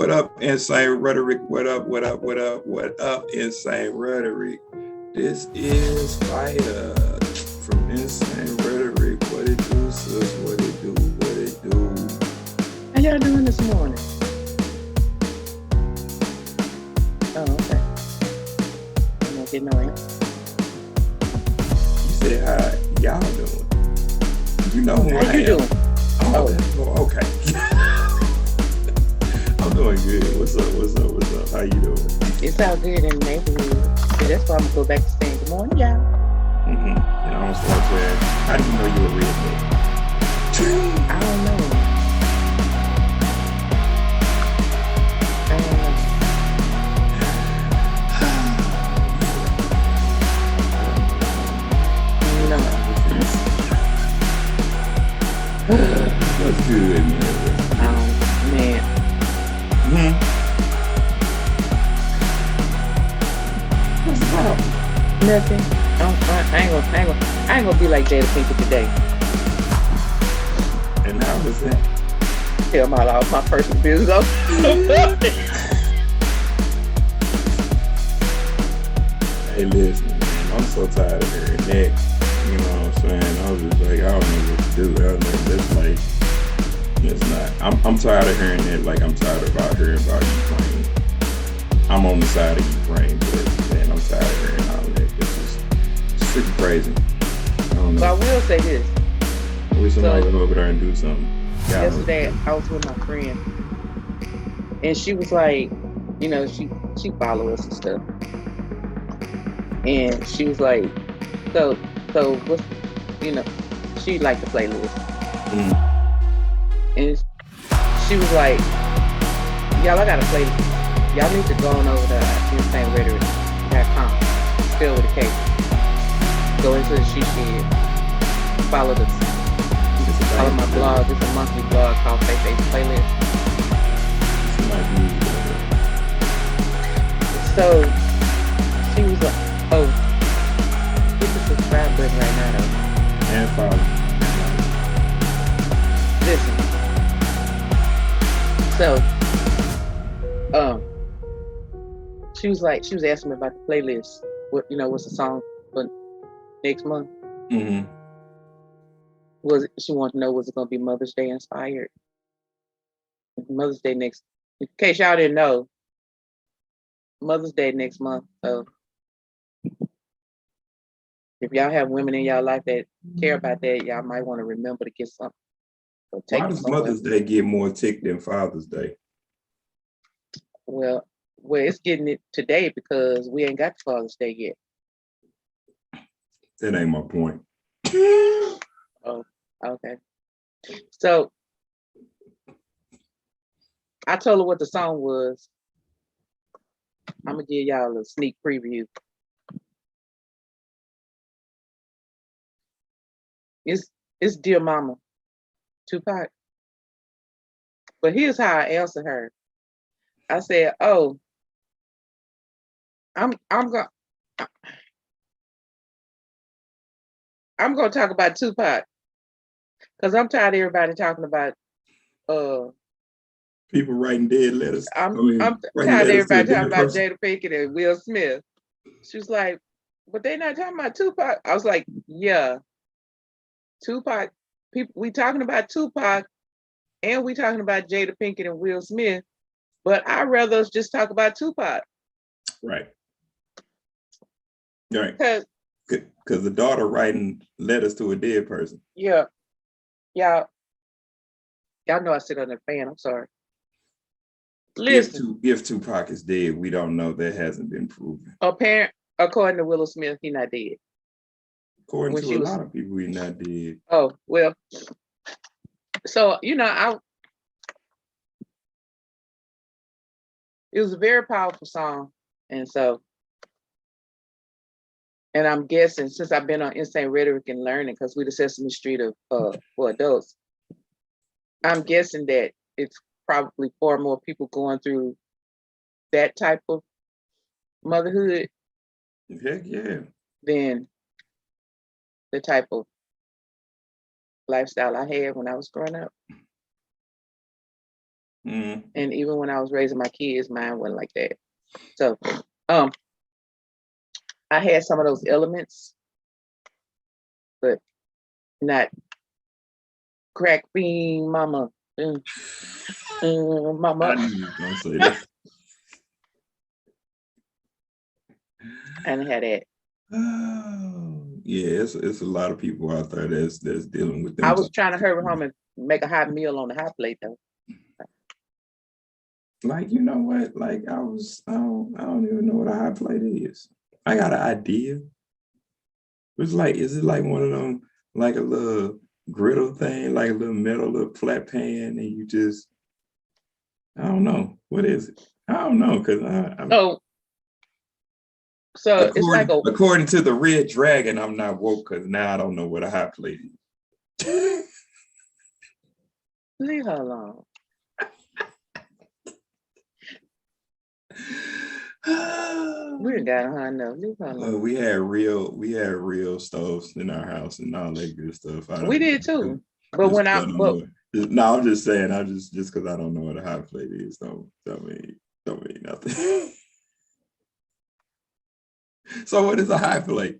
What up, Insane Rhetoric? What up, what up, what up, what up, Insane Rhetoric? This is Fire from Insane Rhetoric. What it do, sis? What it do? What it do? How y'all doing this morning? Oh, okay. I'm not getting no answer. You said how y'all doing? You know who How I you am. doing? Oh, okay. I'm doing good. What's up? How you doing? It's all good in the neighborhood. So that's why I'm gonna go back to saying good morning, y'all. And I'm gonna start saying, how do you know you a redneck? I don't know. No. What's good, man? Man. What's up? Nothing. I ain't gonna be like Jada Pinkett today. And how was that? Tell my personal business. Hey, listen, man, I'm so tired of hearing that. You know what I'm saying? I was just like, I don't know what to do. I was like, that's like, it's not. I'm tired of hearing that. Like, I'm tired about hearing about Ukraine. I'm on the side of Ukraine, but man, I'm tired of hearing all that. It's freaking crazy. I don't know. But I will say this. I wish somebody would go over there and do something. Yesterday, I was with my friend, and she was like, you know, she follows us and stuff, and she was like, so what's, you know, she liked the playlist, and she was like, y'all, I got a playlist. Y'all need to go on over to Insane Rhetorik.com, spell with a K. Go into the she shed, follow my blog. It's a monthly blog called Faith Playlist. So she was like, oh, hit the subscribe button right now though. And follow. Listen. So she was asking me about the playlist. What, you know, what's the song for next month? She wanted to know, was it going to be Mother's Day inspired? Mother's Day next, in case y'all didn't know, Mother's Day next month. So if y'all have women in y'all life that care about that, y'all might want to remember to get something. Why does Mother's Day get more tick than Father's Day? Well, it's getting it today because we ain't got Father's Day yet. That ain't my point. Oh, okay. So I told her what the song was. I'm gonna give y'all a sneak preview. It's Dear Mama, Tupac. But here's how I answered her. I said, "Oh, I'm gonna talk about Tupac because I'm tired of everybody talking about people writing dead letters. I'm tired of everybody talking about Jada Pinkett and Will Smith." She was like, "But they not talking about Tupac." I was like, "Yeah, Tupac. We talking about Tupac, and we talking about Jada Pinkett and Will Smith. But I'd rather us just talk about Tupac." Right. Because the daughter writing letters to a dead person. Yeah. Y'all know I sit on that fan. I'm sorry. Listen. If Tupac is dead, we don't know. That hasn't been proven. According to Will Smith, he's not dead. According to a lot of people, he's not dead. Oh, well. So, you know, it was a very powerful song. And I'm guessing, since I've been on Insane Rhetoric and learning, because we're the Sesame Street of for adults, I'm guessing that it's probably far more people going through that type of motherhood. Heck yeah. Than the type of lifestyle I had when I was growing up. Mm. And even when I was raising my kids, mine wasn't like that. So, I had some of those elements, but not crack bean mama. Mama. I knew you were gonna say that. I didn't have that. Oh, yeah, it's a lot of people out there that's dealing with them. I was trying to hurry home and make a hot meal on the hot plate though. Like, you know what? Like I don't even know what a hot plate is. I got an idea. It's like, is it like one of them, like a little griddle thing, like a little metal, little flat pan, and you just, I don't know. What is it? I don't know, because So it's like according to the Red Dragon, I'm not woke because now I don't know what a hot plate is. Leave her alone. We done got her enough. Leave her alone. We had real stoves in our house and all that good stuff. We did too. But when no, I'm just saying, I just because I don't know what a hot plate is, don't mean nothing. So what is a hot plate?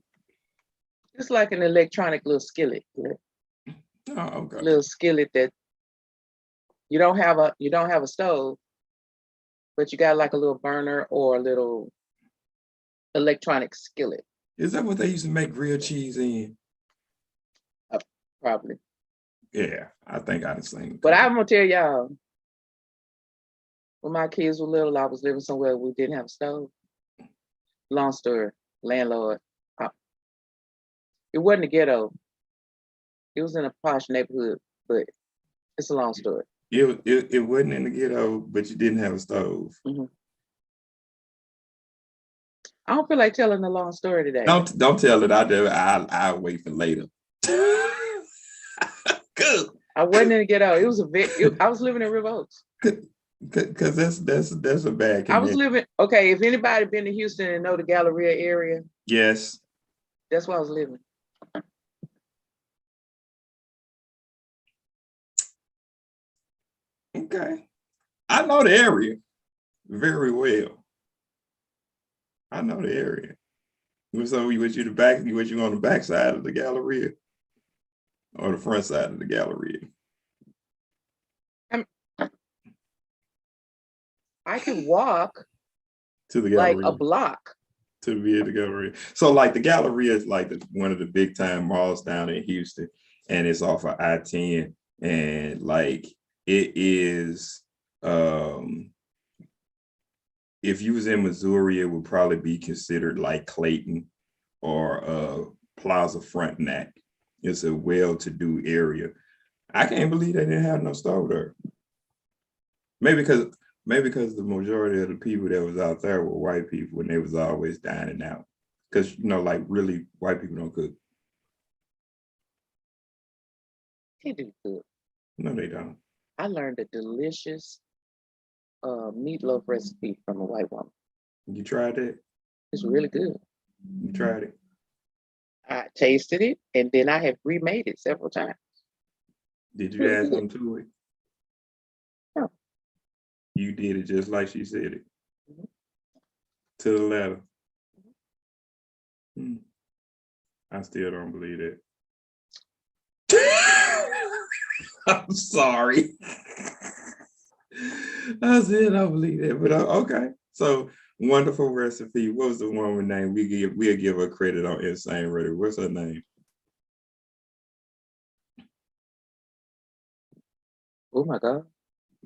It's like an electronic little skillet. Oh, okay. Little skillet that you don't have a stove, but you got like a little burner or a little electronic skillet. Is that what they used to make grilled cheese in? Probably. Yeah, I think I'd seen. But I'm gonna tell y'all, when my kids were little, I was living somewhere we didn't have a stove. Long story, landlord. It wasn't a ghetto. It was in a posh neighborhood, but it's a long story. It wasn't in the ghetto, but you didn't have a stove. Mm-hmm. I don't feel like telling a long story today. Don't tell it. I'll wait for later. Good. I wasn't in the ghetto. I was living in River Oaks. Because that's a bad connection. I was living. Okay, if anybody been to Houston and know the Galleria area, yes, that's where I was living. Okay, I know the area very well. I know the area. So was you on the back side of the Galleria or the front side of the Galleria? I can walk to the Galleria, like a block to be at the Galleria. So like the Galleria is like one of the big time malls down in Houston, and it's off of I-10, and like it is. If you was in Missouri, it would probably be considered like Clayton or Plaza Frontenac. It's a well-to-do area. I can't believe they didn't have no stove there. Maybe because the majority of the people that was out there were white people and they was always dining out. Because, like really white people don't cook. They do cook. No, they don't. I learned a delicious meatloaf recipe from a white woman. You tried it? It's really good. You tried it? I tasted it, and then I have remade it several times. Did you add something to it? No. You did it just like she said it. Mm-hmm. To the letter. Mm-hmm. I still don't believe that. I'm sorry. I still don't believe that, but okay. So wonderful recipe. What was the woman's name? We'll give her credit on Insane Rhetorik. What's her name? Oh my God.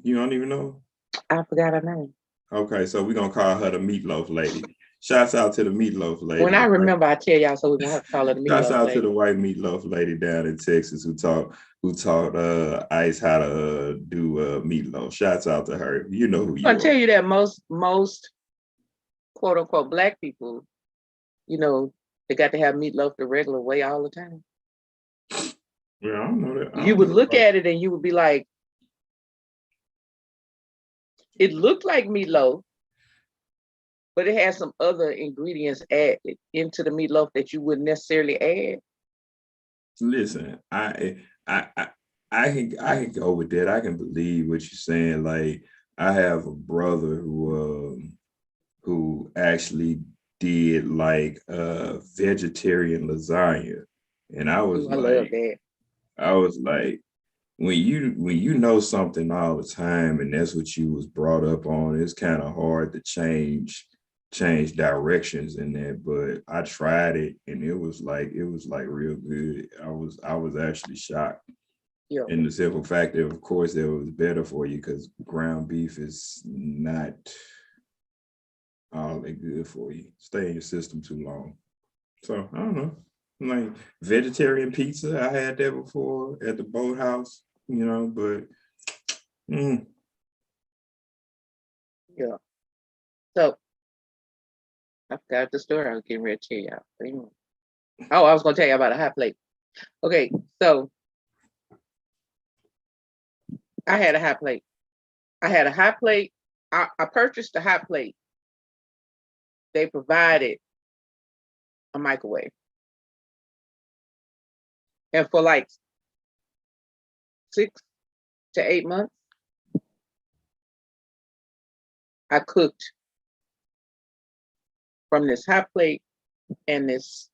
You don't even know? I forgot her name. Okay, so we're gonna call her the meatloaf lady. Shouts out to the meatloaf lady. When I remember, I tell y'all, so we're gonna have to call her the meatloaf lady. Shouts out to the white meatloaf lady down in Texas who taught Ice how to do meatloaf. Shouts out to her. You know who you are. I'll tell you that most quote unquote Black people, they got to have meatloaf the regular way all the time. Yeah, I don't know that. You would look at it and you would be like, it looked like meatloaf, but it has some other ingredients added into the meatloaf that you wouldn't necessarily add. Listen, I can go with that. I can believe what you're saying. Like, I have a brother who actually did like vegetarian lasagna, and I was I love that. when you know something all the time and that's what you was brought up on, it's kind of hard to change directions in that. But I tried it and it was like real good. I was actually shocked. Yeah. And the simple fact that, of course, it was better for you because ground beef is not all that good for you. Stay in your system too long. So I don't know. Like vegetarian pizza, I had that before at the boathouse, but Yeah. So I forgot the story I was getting ready to tell y'all. Oh, I was gonna tell you about a hot plate. Okay, so I had a hot plate. I purchased a hot plate. They provided a microwave. And for like 6 to 8 months, I cooked from this hot plate and this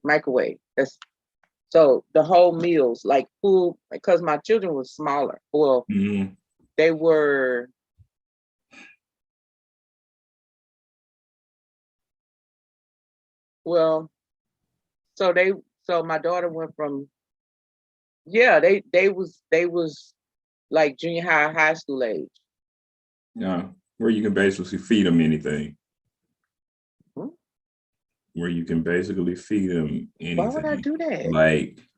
microwave. So the whole meals, like food, because my children were smaller. Well, they were so my daughter went from they was like junior high school age. Yeah, where you can basically feed them anything. Where you can basically feed them anything. Why would I do that?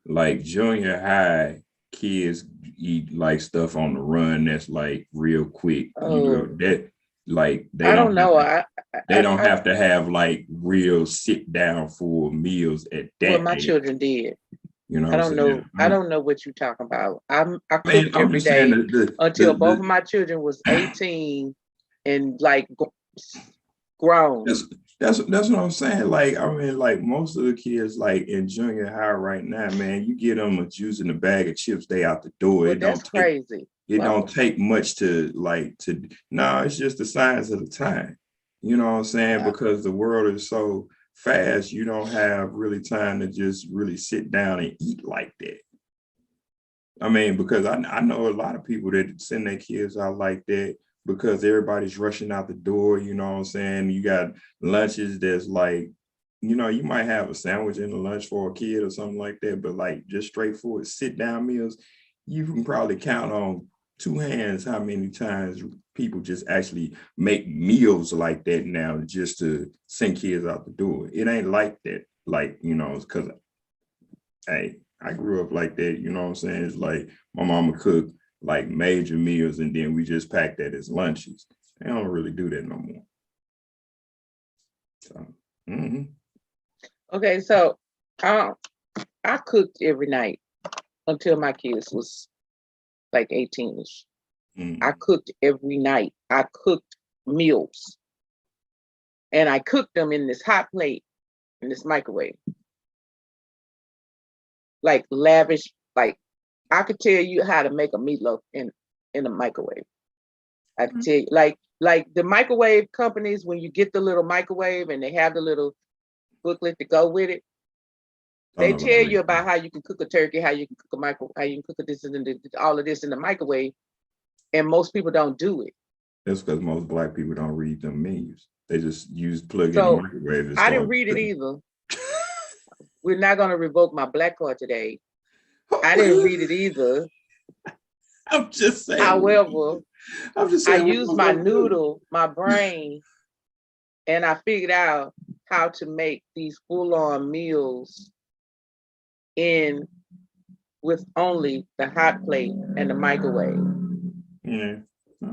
Like junior high kids eat like stuff on the run that's like real quick. That like they I don't know. They don't have to have like real sit down full meals at that. Well, my children did. I don't know. I don't know what you're talking about. I cooked every day until both of my children was 18 and like grown. That's what I'm saying. Like, I mean, like most of the kids like in junior high right now, man, you get them a juice in a bag of chips, they out the door. Well, that's crazy. It don't take much it's just the signs of the time. You know what I'm saying? Yeah. Because the world is so fast, you don't have really time to just really sit down and eat like that. I mean, because I know a lot of people that send their kids out like that because everybody's rushing out the door, you know what I'm saying? You got lunches that's like, you might have a sandwich in the lunch for a kid or something like that, but like just straightforward sit down meals, you can probably count on 2 hands how many times people just actually make meals like that now just to send kids out the door. It ain't like that, like, because, hey, I grew up like that, you know what I'm saying? It's like my mama cooked like major meals and then we just packed that as lunches. They don't really do that no more. So, Okay, so I cooked every night until my kids was like 18-ish. I cooked every night. I cooked meals. And I cooked them in this hot plate, in this microwave. Like lavish, like I could tell you how to make a meatloaf in a microwave. I could tell you, like the microwave companies, when you get the little microwave and they have the little booklet to go with it, they tell you about how you can cook a turkey, how you can cook how you can cook this and all of this in the microwave, and most people don't do it. That's because most Black people don't read them menus. They just plug in the microwave. I didn't read it either. We're not going to revoke my Black card today. I didn't read it either. I'm just saying. However, I used my noodle, my brain, and I figured out how to make these full-on meals with only the hot plate and the microwave. Yeah.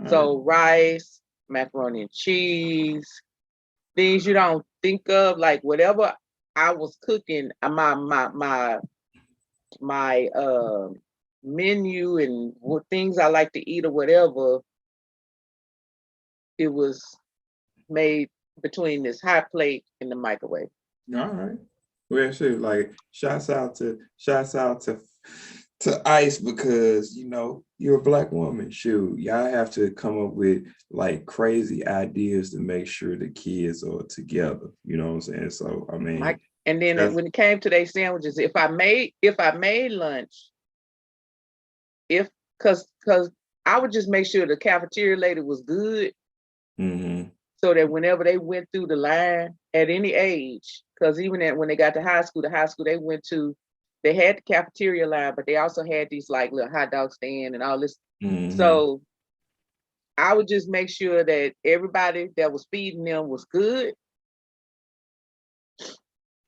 So rice, macaroni and cheese, things you don't think of, like whatever I was cooking, my menu and what things I like to eat or whatever, it was made between this hot plate and the microwave. All right. Well, shit, like shouts out to to ICE because, you're a Black woman. Shoot, y'all have to come up with like crazy ideas to make sure the kids are together. You know what I'm saying? So, I mean. And then when it came to their sandwiches, if I made lunch, because I would just make sure the cafeteria lady was good. Mm-hmm. So that whenever they went through the line at any age, because even when they got to high school they went to, they had the cafeteria line, but they also had these like little hot dog stand and all this. Mm-hmm. So I would just make sure that everybody that was feeding them was good.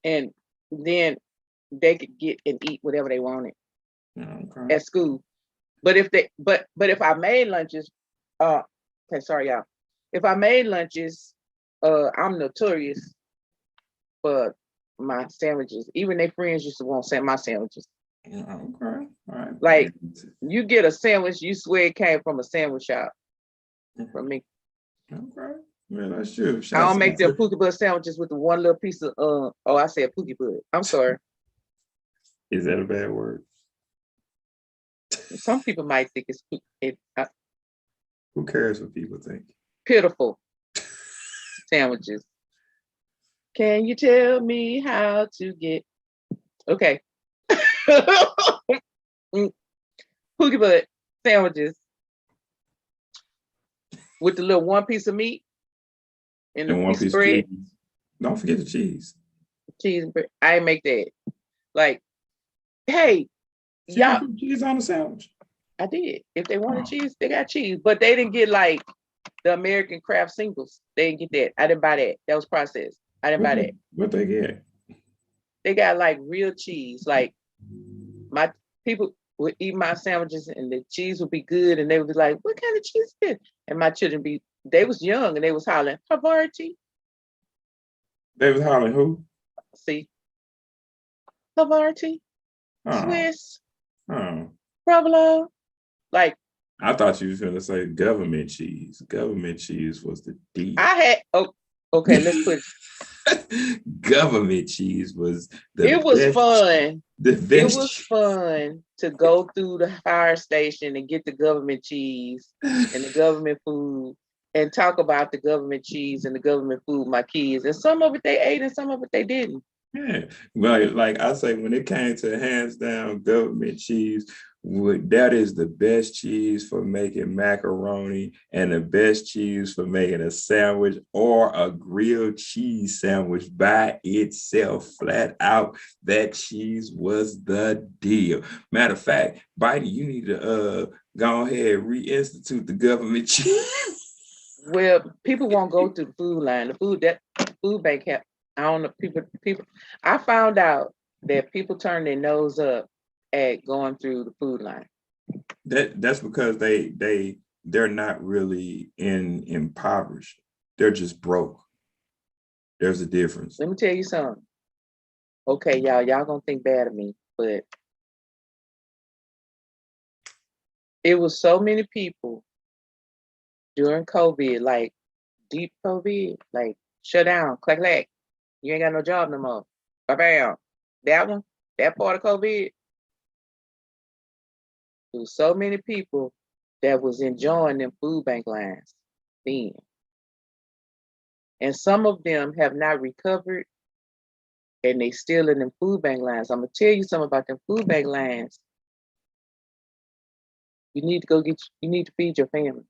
And then they could get and eat whatever they wanted at school. But if I made lunches, okay, sorry y'all. If I made lunches, I'm notorious for my sandwiches. Even their friends used to want my sandwiches. Okay, all right. Like you get a sandwich, you swear it came from a sandwich shop from me. Okay, yeah, that's true. I don't make them Pookie Bud sandwiches with the one little piece of I said Pookie Bud. I'm sorry. Is that a bad word? Some people might think who cares what people think? Pitiful sandwiches. Can you tell me how to get? Okay. Pookie Bud sandwiches with the little one piece of meat and the one piece of bread. Cheese. Don't forget the cheese. Cheese and bread. I make that. Like, hey, y'all put cheese on the sandwich. I did. If they wanted cheese, they got cheese, but they didn't get like the American Kraft singles. They didn't get that. I didn't buy that. That was processed. I didn't buy that. What they get? They got like real cheese. Like my people would eat my sandwiches and the cheese would be good, and they would be like, "What kind of cheese is this?" And my children they was young and they was hollering, "Havarti." They was hollering who? See, Havarti, Swiss, Provolone. Like, I thought you was gonna say government cheese. Government cheese was the D. Okay, let's put government cheese was it was fun. It was fun to go through the fire station and get the government cheese and the government food and talk about the government cheese and the government food, my kids. And some of it they ate and some of it they didn't. Yeah, well, like I say, when it came to hands down government cheese, that is the best cheese for making macaroni and the best cheese for making a sandwich or a grilled cheese sandwich by itself, flat out. That cheese was the deal. Matter of fact, Bitey, you need to go ahead and reinstitute the government cheese. Well, people won't go to the food line. The food bank have. I don't know, people. I found out that people turn their nose up at going through the food line. That's because they're not really impoverished. They're just broke. There's a difference. Let me tell you something. Okay, y'all gonna think bad of me, but it was so many people during COVID, like deep COVID, like shut down, clack. You ain't got no job no more. Bam. That one, that part of COVID. There was so many people that was enjoying them food bank lines then. And some of them have not recovered and they still in them food bank lines. I'm gonna tell you something about them food bank lines. You need to feed your family.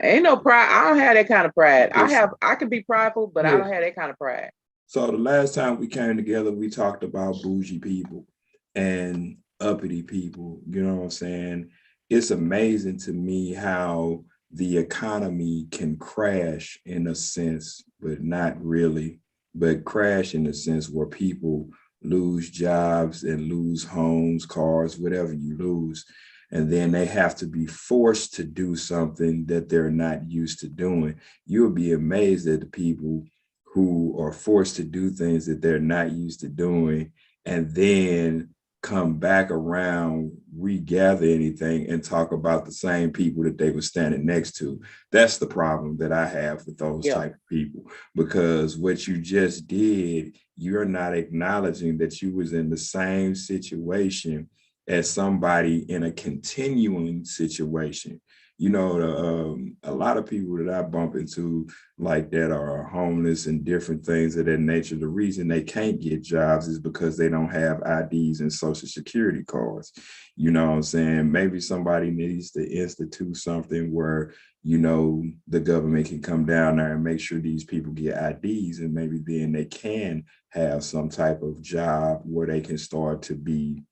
Ain't no pride. I don't have that kind of pride. I can be prideful, but I don't have that kind of pride. So the last time we came together, we talked about bougie people and uppity people. You know what I'm saying? It's amazing to me how the economy can crash in a sense, but not really, but crash in a sense where people lose jobs and lose homes, cars, whatever you lose. And then they have to be forced to do something that they're not used to doing. You'll be amazed at the people who are forced to do things that they're not used to doing. And then come back around, regather anything, and talk about the same people that they were standing next to. That's the problem that I have with those type of people, because what you just did, you're not acknowledging that you was in the same situation as somebody in a continuing situation. You know, a lot of people that I bump into like that are homeless and different things of that nature. The reason they can't get jobs is because they don't have IDs and social security cards. You know what I'm saying? Maybe somebody needs to institute something where, you know, the government can come down there and make sure these people get IDs, and maybe then they can have some type of job where they can start to be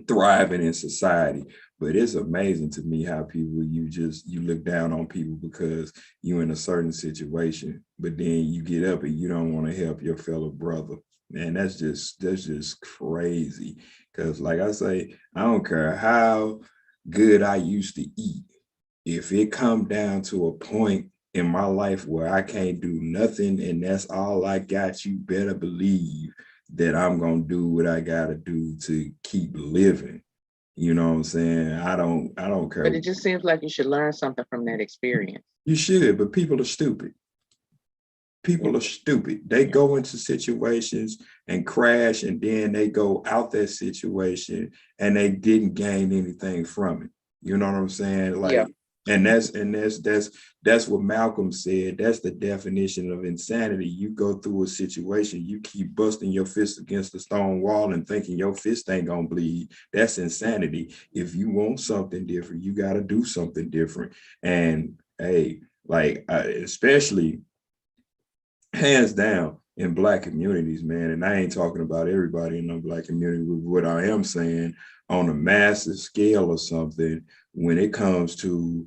thriving in society. But it's amazing to me how people, you look down on people because you're in a certain situation, but then you get up and you don't want to help your fellow brother. Man, that's just crazy. Because like I say, I don't care how good I used to eat. If it come down to a point in my life where I can't do nothing and that's all I got, you better believe that I'm going to do what I got to do to keep living. You know what I'm saying? I don't care. But it just seems like you should learn something from that experience. You should, but people are stupid. People are stupid. They go into situations and crash, and then they go out that situation and they didn't gain anything from it. You know what I'm saying? Like, and that's what Malcolm said. That's the definition of insanity. You go through a situation, you keep busting your fist against the stone wall and thinking your fist ain't gonna bleed. That's insanity. If you want something different, you got to do something different. And hey, like especially hands down in Black communities, man. And I ain't talking about everybody in the Black community. With what I am saying, on a massive scale or something, when it comes to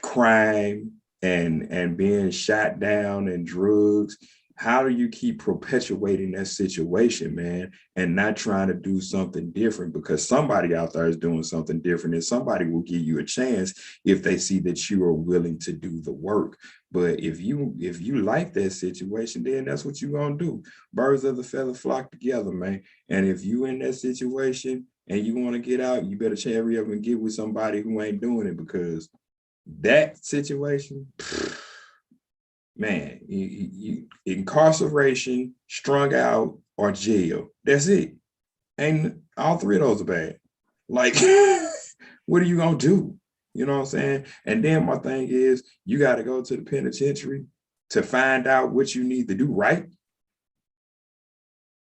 crime and being shot down and drugs, how do you keep perpetuating that situation, man, and not trying to do something different? Because somebody out there is doing something different, and somebody will give you a chance if they see that you are willing to do the work. But if you like that situation, then that's what you're gonna do. Birds of the feather flock together, man. And if you in that situation and you want to get out, you better hurry up and get with somebody who ain't doing it, because that situation, man, you incarceration, strung out, or jail. That's it. And all three of those are bad. Like, what are you gonna do? You know what I'm saying? And then my thing is, you got to go to the penitentiary to find out what you need to do right.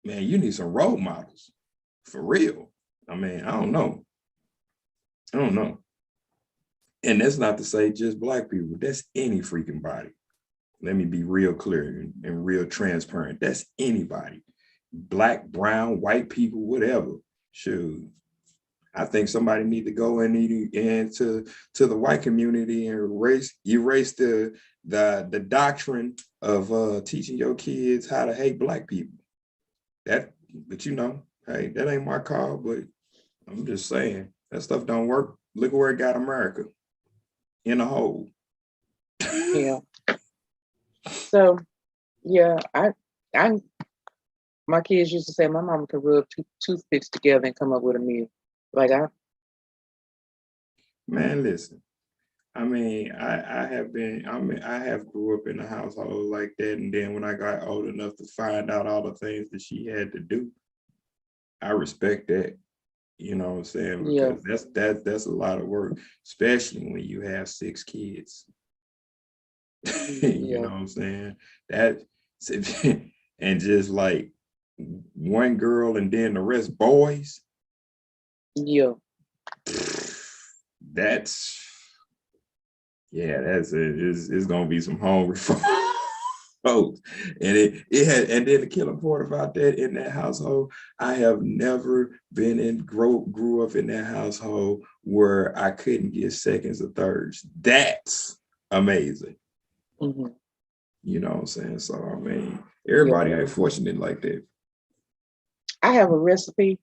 Man, you need some role models for real. I mean, I don't know. And that's not to say just Black people. That's any freaking body. Let me be real clear and real transparent. That's anybody. Black, brown, white people, whatever. Shoot. I think somebody need to go into the white community and erase the doctrine of teaching your kids how to hate Black people. But you know, hey, that ain't my call, but I'm just saying that stuff don't work. Look where it got America in a hole. Yeah. So, yeah, I my kids used to say my mama could rub two toothpicks together and come up with a meal. Like man, listen. I mean, I have grew up in a household like that, and then when I got old enough to find out all the things that she had to do, I respect that. You know what I'm saying? Because that's a lot of work, especially when you have 6 kids. You know what I'm saying? That and just like one girl and then the rest boys. Yeah. That's it's gonna be some hungry folks. And and then the killing part about that in that household, I have never been grew up in that household where I couldn't get seconds or thirds. That's amazing. Mm-hmm. You know what I'm saying? So I mean, everybody ain't fortunate like that. I have a recipe.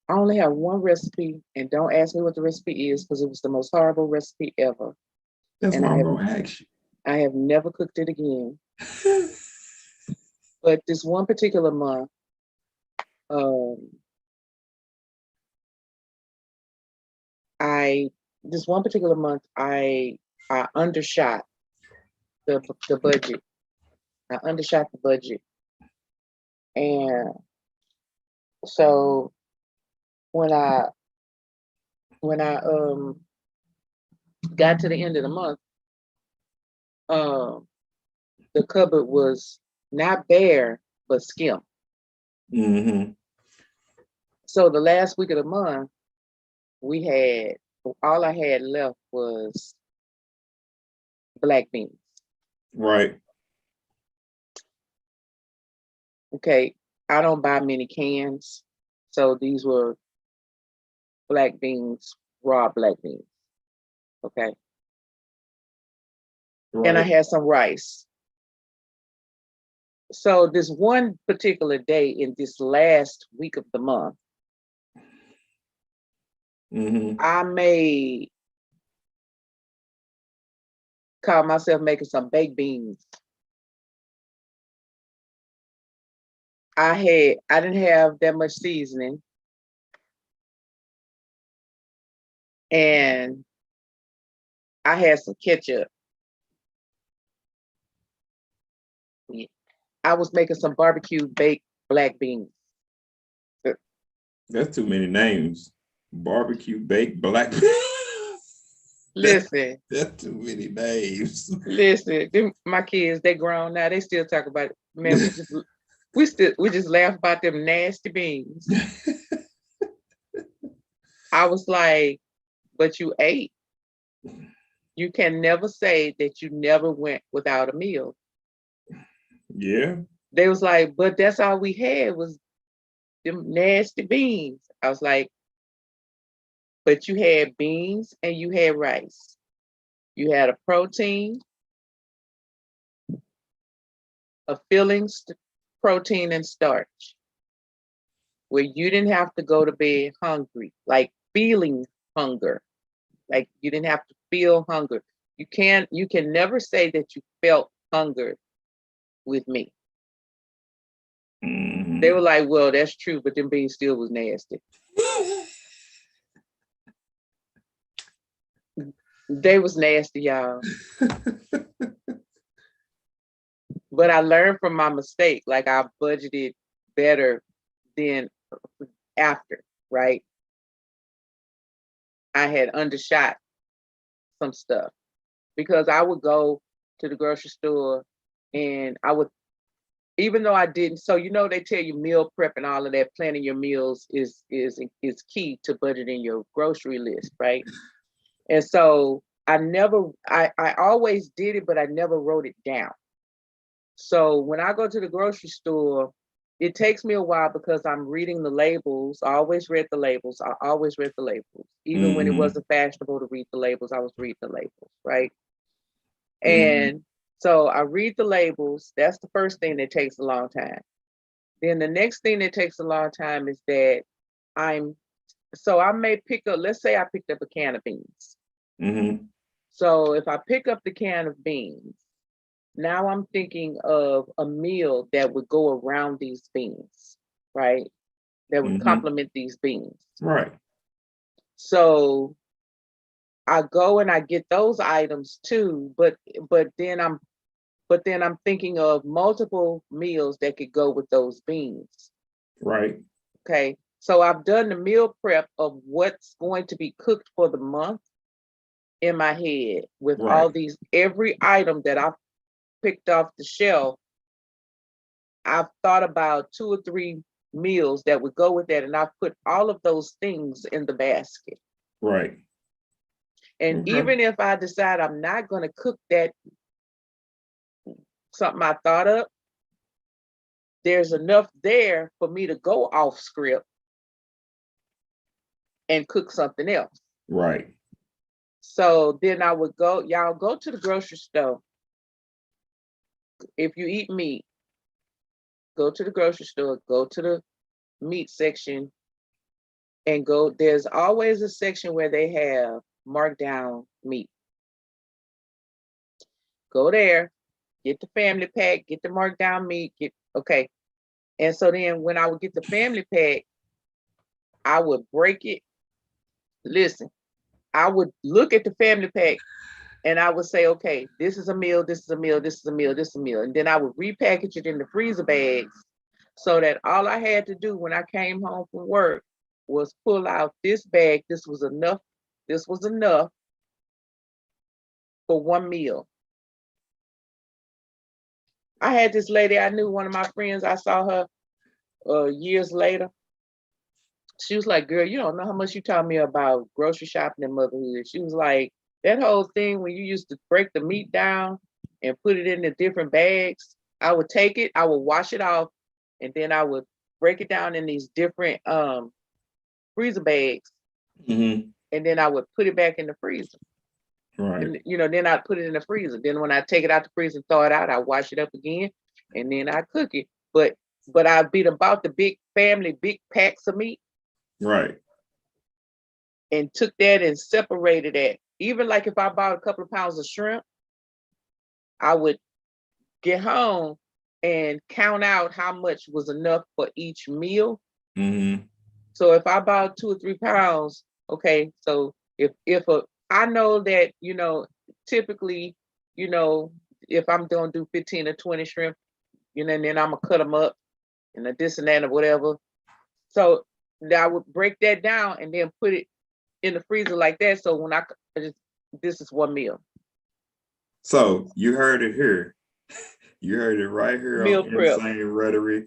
I only have one recipe, and don't ask me what the recipe is, because it was the most horrible recipe ever. That's why I'm gonna ask you. I have never cooked it again. But this one particular month, This one particular month I undershot the budget. I undershot the budget. And so when I got to the end of the month, the cupboard was not bare, but skimped. Mm-hmm. So the last week of the month, all I had left was black beans. Right. Okay, I don't buy many cans, so these were black beans, raw black beans. Okay. Right. And I had some rice. So this one particular day in this last week of the month, I call myself making some baked beans. I didn't have that much seasoning. And I had some ketchup. I was making some barbecue baked black beans. That's too many names. Barbecue baked black beans. Listen. That's too many names. Listen, my kids, they grown now. They still talk about it. Man, we just laugh about them nasty beans. I was like, but you ate. You can never say that you never went without a meal. Yeah. They was like, but that's all we had was them nasty beans. I was like, but you had beans and you had rice. You had a protein, a filling, protein, and starch, where you didn't have to go to bed hungry, like feeling hunger. Like you didn't have to feel hunger. You can never say that you felt hunger with me. Mm-hmm. They were like, well, that's true, but them beans still was nasty. They was nasty, y'all. But I learned from my mistake. Like I budgeted better than after, right? I had undershot some stuff because I would go to the grocery store and I would, even though I didn't, so they tell you meal prep and all of that, planning your meals is key to budgeting your grocery list, right? And so I always did it, but I never wrote it down. So when I go to the grocery store, it takes me a while because I'm reading the labels. I always read the labels. Even when it wasn't fashionable to read the labels, I was reading the labels, right? And so I read the labels. That's the first thing that takes a long time. Then the next thing that takes a long time is that I may pick up, let's say I picked up a can of beans. Mm-hmm. So if I pick up the can of beans, now I'm thinking of a meal that would go around these beans, right? That would complement these beans. Right. So I go and I get those items too, but then I'm thinking of multiple meals that could go with those beans. Right. Okay. So I've done the meal prep of what's going to be cooked for the month in my head with all these, every item that I've picked off the shelf. I've thought about 2 or 3 meals that would go with that, and I've put all of those things in the basket. Right. And even if I decide I'm not going to cook that, something I thought of, there's enough there for me to go off script and cook something else. Right. So then I would y'all go to the grocery store. If you eat meat, go to the grocery store, go to the meat section and there's always a section where they have marked down meat. Go there, get the family pack, get the marked down meat, okay. And so then when I would get the family pack, I would break it. Listen, I would look at the family pack and I would say, okay, this is a meal, this is a meal, this is a meal, this is a meal. And then I would repackage it in the freezer bags so that all I had to do when I came home from work was pull out this bag. This was enough. This was enough for one meal. I had this lady I knew, one of my friends, I saw her years later. She was like, girl, you don't know how much you taught me about grocery shopping and motherhood. She was like, that whole thing when you used to break the meat down and put it in the different bags, I would take it, I would wash it off, and then I would break it down in these different freezer bags. Mm-hmm. And then I would put it back in the freezer. Right. And, then I'd put it in the freezer. Then when I take it out the freezer and thaw it out, I wash it up again, and then I cook it. But I beat about the big family, big packs of meat. Right. And took that and separated that. Even like if I bought a couple of pounds of shrimp, I would get home and count out how much was enough for each meal. Mm-hmm. So if I bought 2 or 3 pounds, okay, so if I know that, typically, if I'm going to do 15 or 20 shrimp, and then I'm going to cut them up and this and that or whatever. So I would break that down and then put it in the freezer like that. So when this is one meal. So you heard it here. You heard it right here Meal on prep. Insane Rhetoric.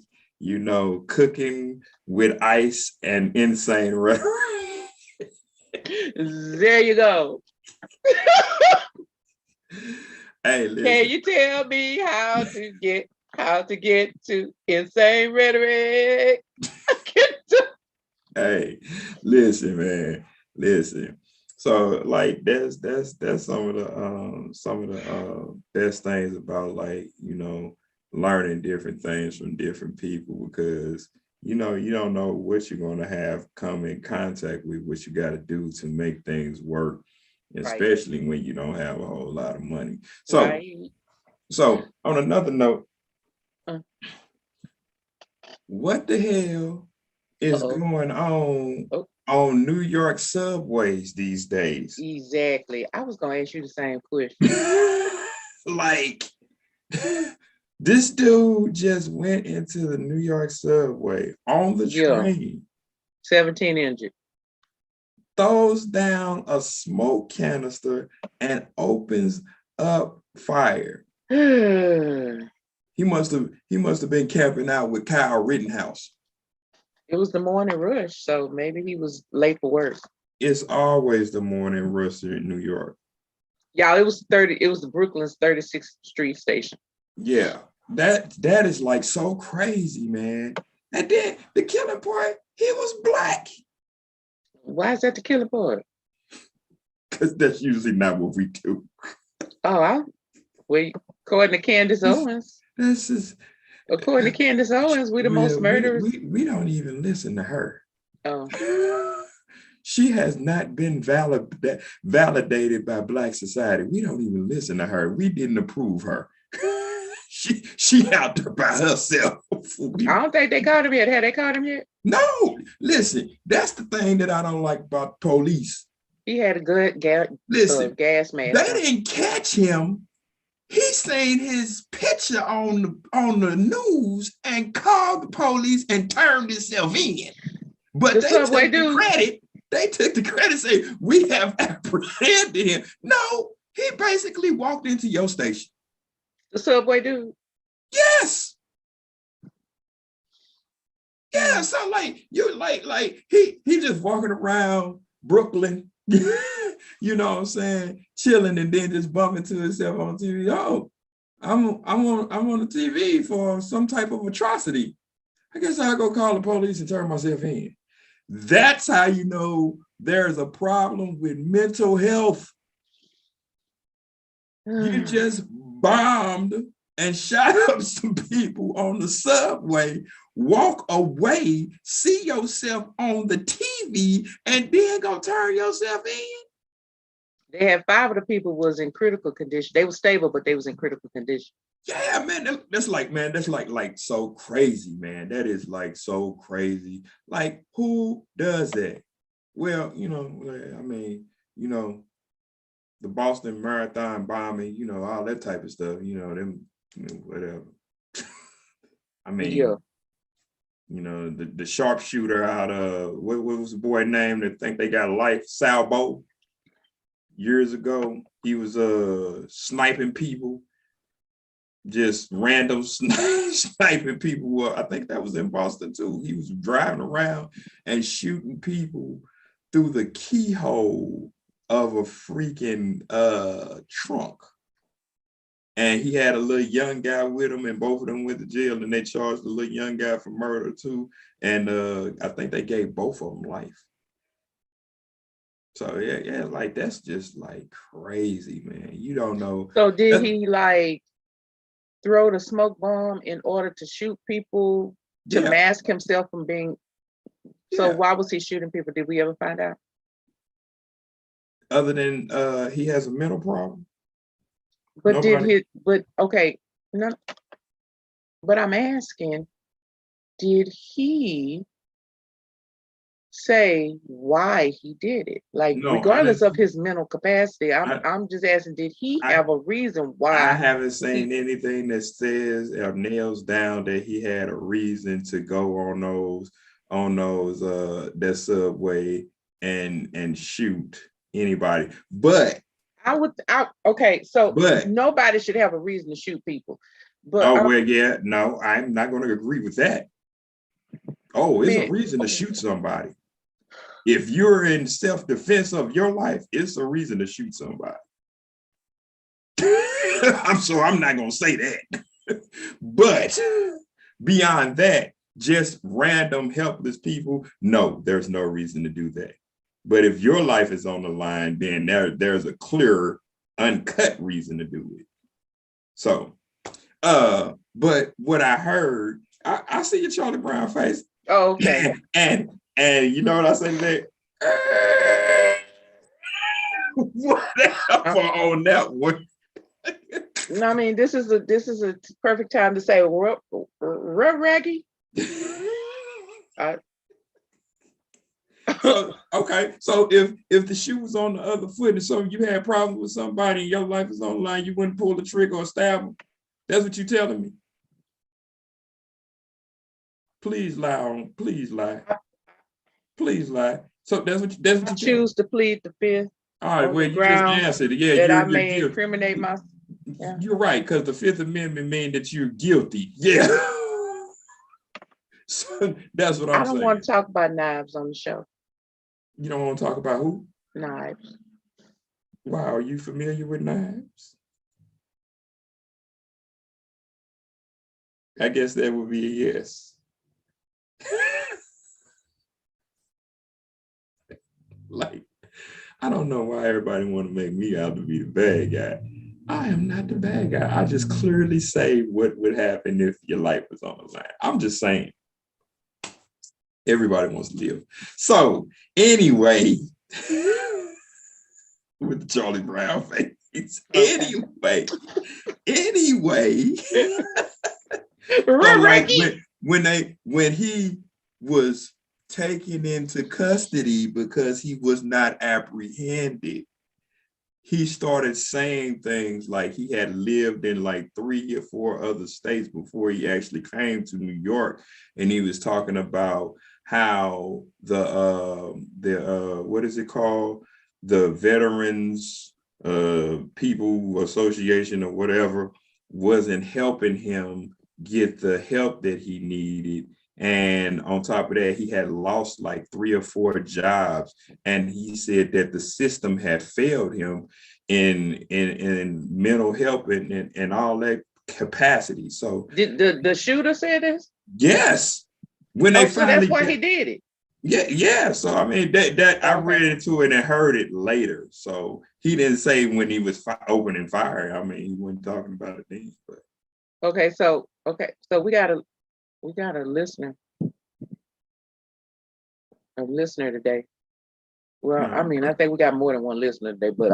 Cooking with ice and Insane Rhetoric. There you go. Hey, listen. Can you tell me how to get to Insane Rhetoric? Hey, listen, man. Listen. So like that's some of the best things about learning different things from different people, because you don't know what you're going to have come in contact with, what you got to do to make things work, especially when you don't have a whole lot of money. So so on another note, what the hell is going on New York subways these days? Exactly. I was going to ask you the same question. Like, this dude just went into the New York subway on the train. 17 injured. Throws down a smoke canister and opens up fire. He must have been camping out with Kyle Rittenhouse. It was the morning rush, so maybe he was late for work. It's always the morning rush here in New York. Yeah, it was the Brooklyn's 36th Street station. Yeah, that is like so crazy, man. And then the killing part, he was black. Why is that the killing part? Because that's usually not what we do. According to Candace Owens. According to Candace Owens, we the most murderers. We don't even listen to her. Oh. She has not been validated by Black society. We don't even listen to her. We didn't approve her. She out there by herself. I don't think they caught him yet. Have they caught him yet? No. Listen, that's the thing that I don't like about police. He had a good gas mask. They didn't catch him. He seen his picture on the news and called the police and turned himself in. But they took the credit. They took the credit, say, we have apprehended him. No, he basically walked into your station. The subway dude? Yes. Yeah, so he just walking around Brooklyn, you know what I'm saying, chilling, and then just bumping to himself on TV. Oh, I'm on the TV for some type of atrocity. I guess I'll go call the police and turn myself in. That's how you know there's a problem with mental health. You just bombed and shot up some people on the subway, walk away, see yourself on the TV, and then go turn yourself in. They had 5 of the people was in critical condition. They were stable, but they was in critical condition. Yeah, man, that's like so crazy, man. That is like so crazy. Like, who does that? Well, I mean, the Boston Marathon bombing, all that type of stuff, them, whatever. I mean, the sharpshooter out of what was the boy name that think they got life? Salvo. Years ago, he was sniping people, just random sniping people. Well, I think that was in Boston too. He was driving around and shooting people through the keyhole of a freaking trunk. And he had a little young guy with him, and both of them went to jail, and they charged the little young guy for murder too. And I think they gave both of them life. So yeah, like that's just like crazy, man. You don't know. So did he like throw the smoke bomb in order to shoot people to mask himself from being? So why was he shooting people? Did we ever find out? Other than he has a mental problem. But no. But I'm asking, did he say why he did it? Like, no, regardless of his mental capacity, I'm just asking, did he have a reason why? I haven't seen anything that says or nails down that he had a reason to go on that subway and shoot anybody. But nobody should have a reason to shoot people. But no, I'm not going to agree with that. Oh, it's a reason to shoot somebody. If you're in self-defense of your life, it's a reason to shoot somebody. I'm not going to say that. But beyond that, just random helpless people, no, there's no reason to do that. But if your life is on the line, then there's a clear, uncut reason to do it. So, but what I heard, I see your Charlie Brown face. Oh, okay. And you know what I say to that? Whatever on that one. No, I mean, this is a perfect time to say Raggy. So if the shoe was on the other foot and so you had problems with somebody and your life is on the line, you wouldn't pull the trigger or stab them. That's what you're telling me. Please lie. Please lie. So that's what you choose to plead the fifth. All right, well, you just answered it. Yeah, that I may incriminate myself. Yeah. You're right, because the Fifth Amendment means that you're guilty. Yeah. So that's what I'm saying. I don't want to talk about knives on the show. You don't want to talk about who? Knives. Wow, are you familiar with knives? I guess that would be a yes. Like, I don't know why everybody want to make me out to be the bad guy. I am not the bad guy. I just clearly say what would happen if your life was on the line. I'm just saying. Everybody wants to live. So anyway, with the Charlie Brown face. Okay. Anyway. Like when he was taken into custody because he was not apprehended, he started saying things like he had lived in like 3 or 4 other states before he actually came to New York, and he was talking about how the what is it called, the Veterans People Association or whatever wasn't helping him get the help that he needed. And on top of that, he had lost like 3 or 4 jobs. And he said that the system had failed him in mental health and all that capacity. So did the shooter say this? Yes. When they finally, so that's why he did it. Yeah. So I mean that I read into it and heard it later. So he didn't say when he was opening fire. I mean, he wasn't talking about it then. But okay, so we got a listener today. Well, I mean, I think we got more than one listener today, but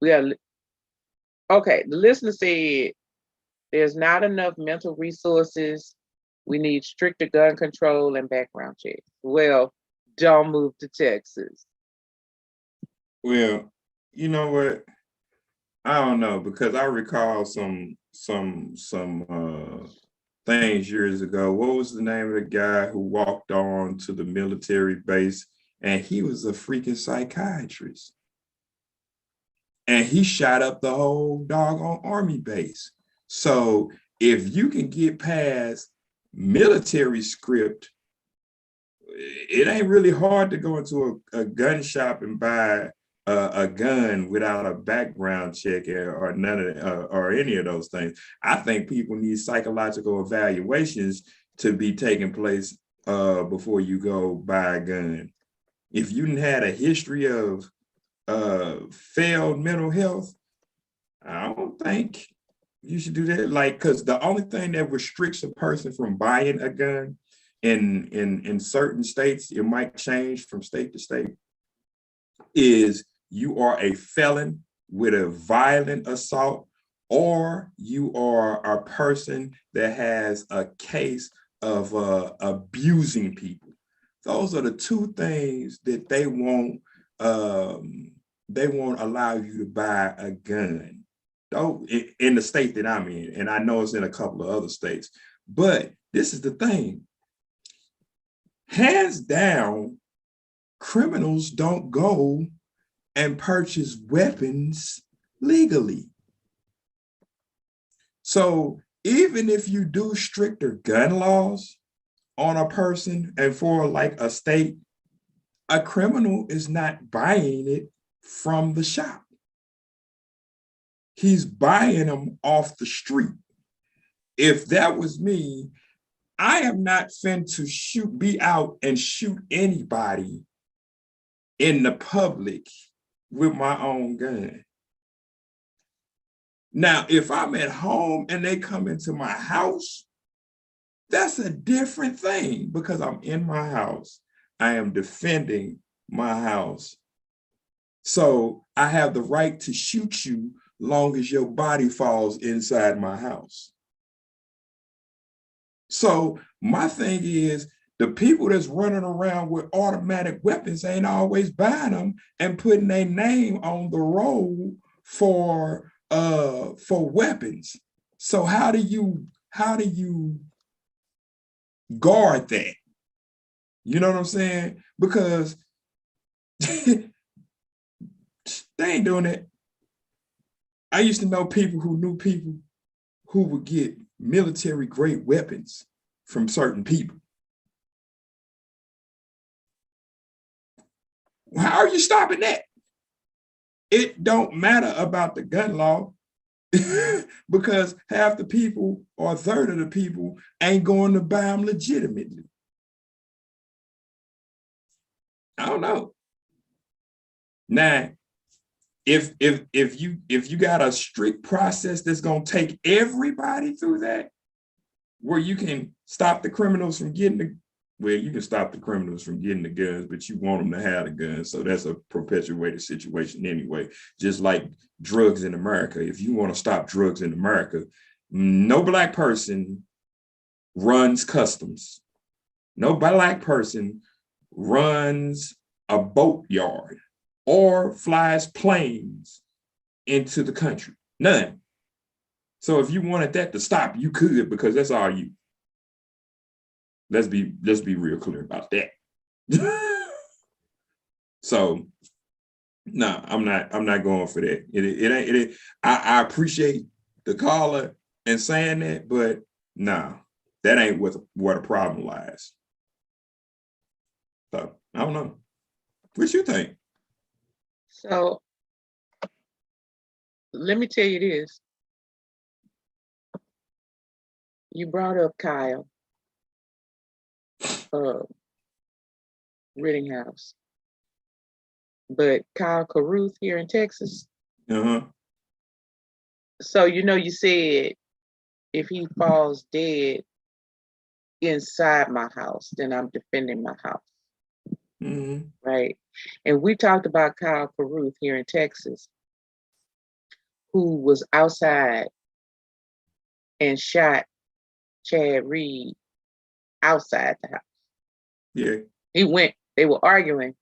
Okay, the listener said there's not enough mental resources. We need stricter gun control and background checks. Well, don't move to Texas. Well, you know what? I don't know, because I recall some things years ago. What was the name of the guy who walked on to the military base, and he was a freaking psychiatrist, and he shot up the whole doggone army base. So if you can get past military script, it ain't really hard to go into a gun shop and buy a gun without a background check or none of or any of those things. I think people need psychological evaluations to be taking place before you go buy a gun. If you had a history of failed mental health, I don't think you should do that. Like, because the only thing that restricts a person from buying a gun in certain states, it might change from state to state, is you are a felon with a violent assault, or you are a person that has a case of abusing people. Those are the two things that they won't allow you to buy a gun. Though in the state that I'm in, and I know it's in a couple of other states. But this is the thing. Hands down, criminals don't go and purchase weapons legally. So even if you do stricter gun laws on a person and for like a state, a criminal is not buying it from the shop. He's buying them off the street. If that was me, I am not fin to be out and shoot anybody in the public with my own gun. Now, if I'm at home and they come into my house, that's a different thing, because I'm in my house. I am defending my house. So I have the right to shoot you long as your body falls inside my house. So my thing is, the people that's running around with automatic weapons ain't always buying them and putting their name on the roll for weapons. So how do you guard that? You know what I'm saying? Because they ain't doing it. I used to know people who knew people who would get military grade weapons from certain people. How are you stopping that? It don't matter about the gun law because half the people or a third of the people ain't going to buy them legitimately. I don't know. Now, if you got a strict process that's gonna take everybody through that, where you can stop the criminals from getting you can stop the criminals from getting the guns, but you want them to have the guns. So that's a perpetuated situation anyway. Just like drugs in America. If you want to stop drugs in America, no black person runs customs. No black person runs a boat yard or flies planes into the country. None. So if you wanted that to stop, you could, because that's all you. Let's be real clear about that. So no, I'm not going for that. It ain't. I appreciate the caller and saying that, but no, that ain't where the problem lies. So I don't know. What you think? So let me tell you this. You brought up Kyle Rittinghouse, but Kyle Carruth here in Texas. Uh-huh. So you said if he falls dead inside my house, then I'm defending my house. Mm-hmm. Right. And we talked about Kyle Carruth here in Texas. who was outside and shot Chad Reed outside the house. Yeah. They were arguing.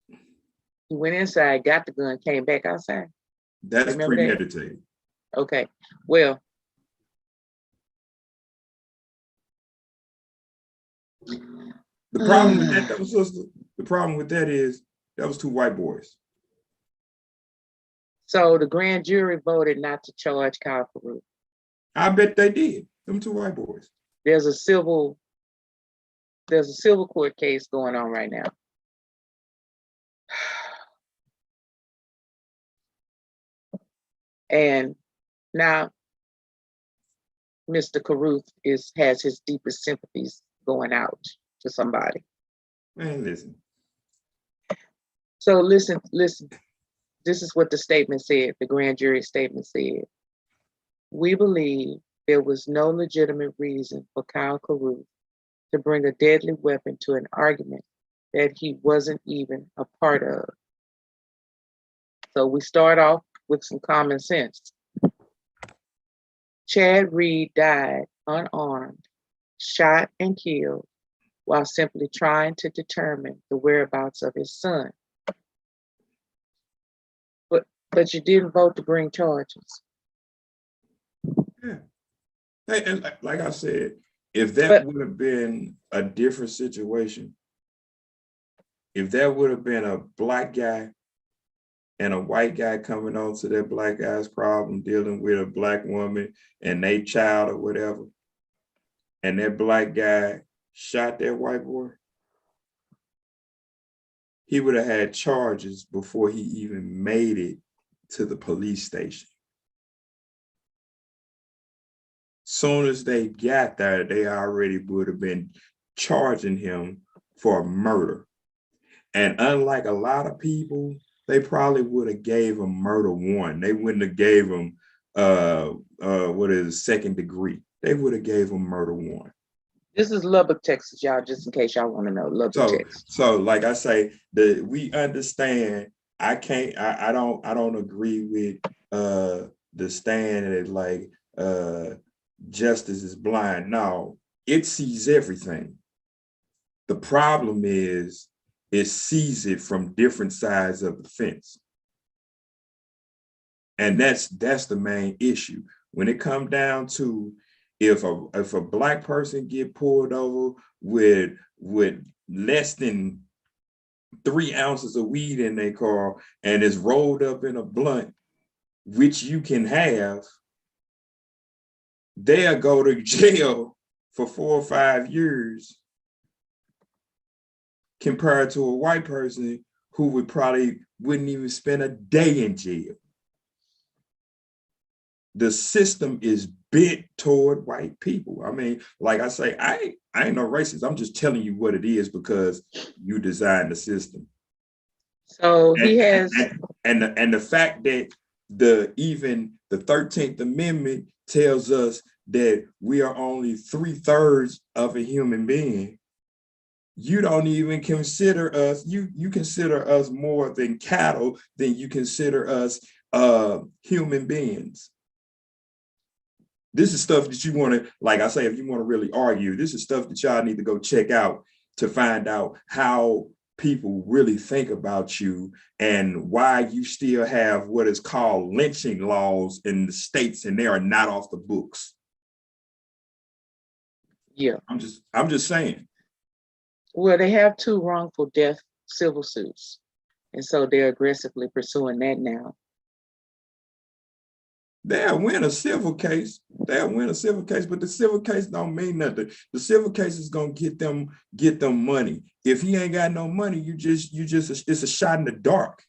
He went inside, got the gun, came back outside. That's premeditated. That? Okay. Well, the problem with that, the problem with that is that was 2 white boys. So the grand jury voted not to charge Kyle Caruth. I bet they did. Them 2 white boys. There's a civil court case going on right now. And now Mr. Caruth has his deepest sympathies going out to somebody. Man, listen. So listen. This is what the statement said, the grand jury statement said. We believe there was no legitimate reason for Kyle Caruth to bring a deadly weapon to an argument that he wasn't even a part of. So we start off with some common sense. Chad Reed died unarmed, shot and killed while simply trying to determine the whereabouts of his son. But you didn't vote to bring charges. Yeah. Hey, and like I said, if that would have been a different situation, if that would have been a black guy and a white guy coming on to that black guy's problem, dealing with a black woman and their child or whatever, and that black guy shot that white boy, he would have had charges before he even made it to the police station. Soon as they got there, they already would have been charging him for murder. And unlike a lot of people, they probably would have gave him murder 1. They wouldn't have gave him second degree. They would have gave him murder 1. This is Lubbock, Texas, y'all, just in case y'all want to know. Lubbock, Texas. So like I say, we understand. I don't agree with the stand that like justice is blind. No, it sees everything. The problem is it sees it from different sides of the fence. And that's the main issue. When it comes down to if a black person get pulled over with less than 3 ounces of weed in their car and is rolled up in a blunt, which you can have, they'll go to jail for 4 or 5 years compared to a white person who wouldn't even spend a day in jail. The system is bent toward white people. I mean, like I say, I ain't no racist. I'm just telling you what it is because you designed the system. So he has, and the fact that even the 13th Amendment tells us that we are only 3/3 of a human being. You don't even consider us. You consider us more than cattle than you consider us human beings. This is stuff that you want to, like I say, if you want to really argue, this is stuff that y'all need to go check out to find out how people really think about you and why you still have what is called lynching laws in the states and they are not off the books. Yeah. I'm just saying. Well, they have 2 wrongful death civil suits. And so they're aggressively pursuing that now. They'll win a civil case. But the civil case don't mean nothing. The civil case is gonna get them money. If he ain't got no money, it's a shot in the dark.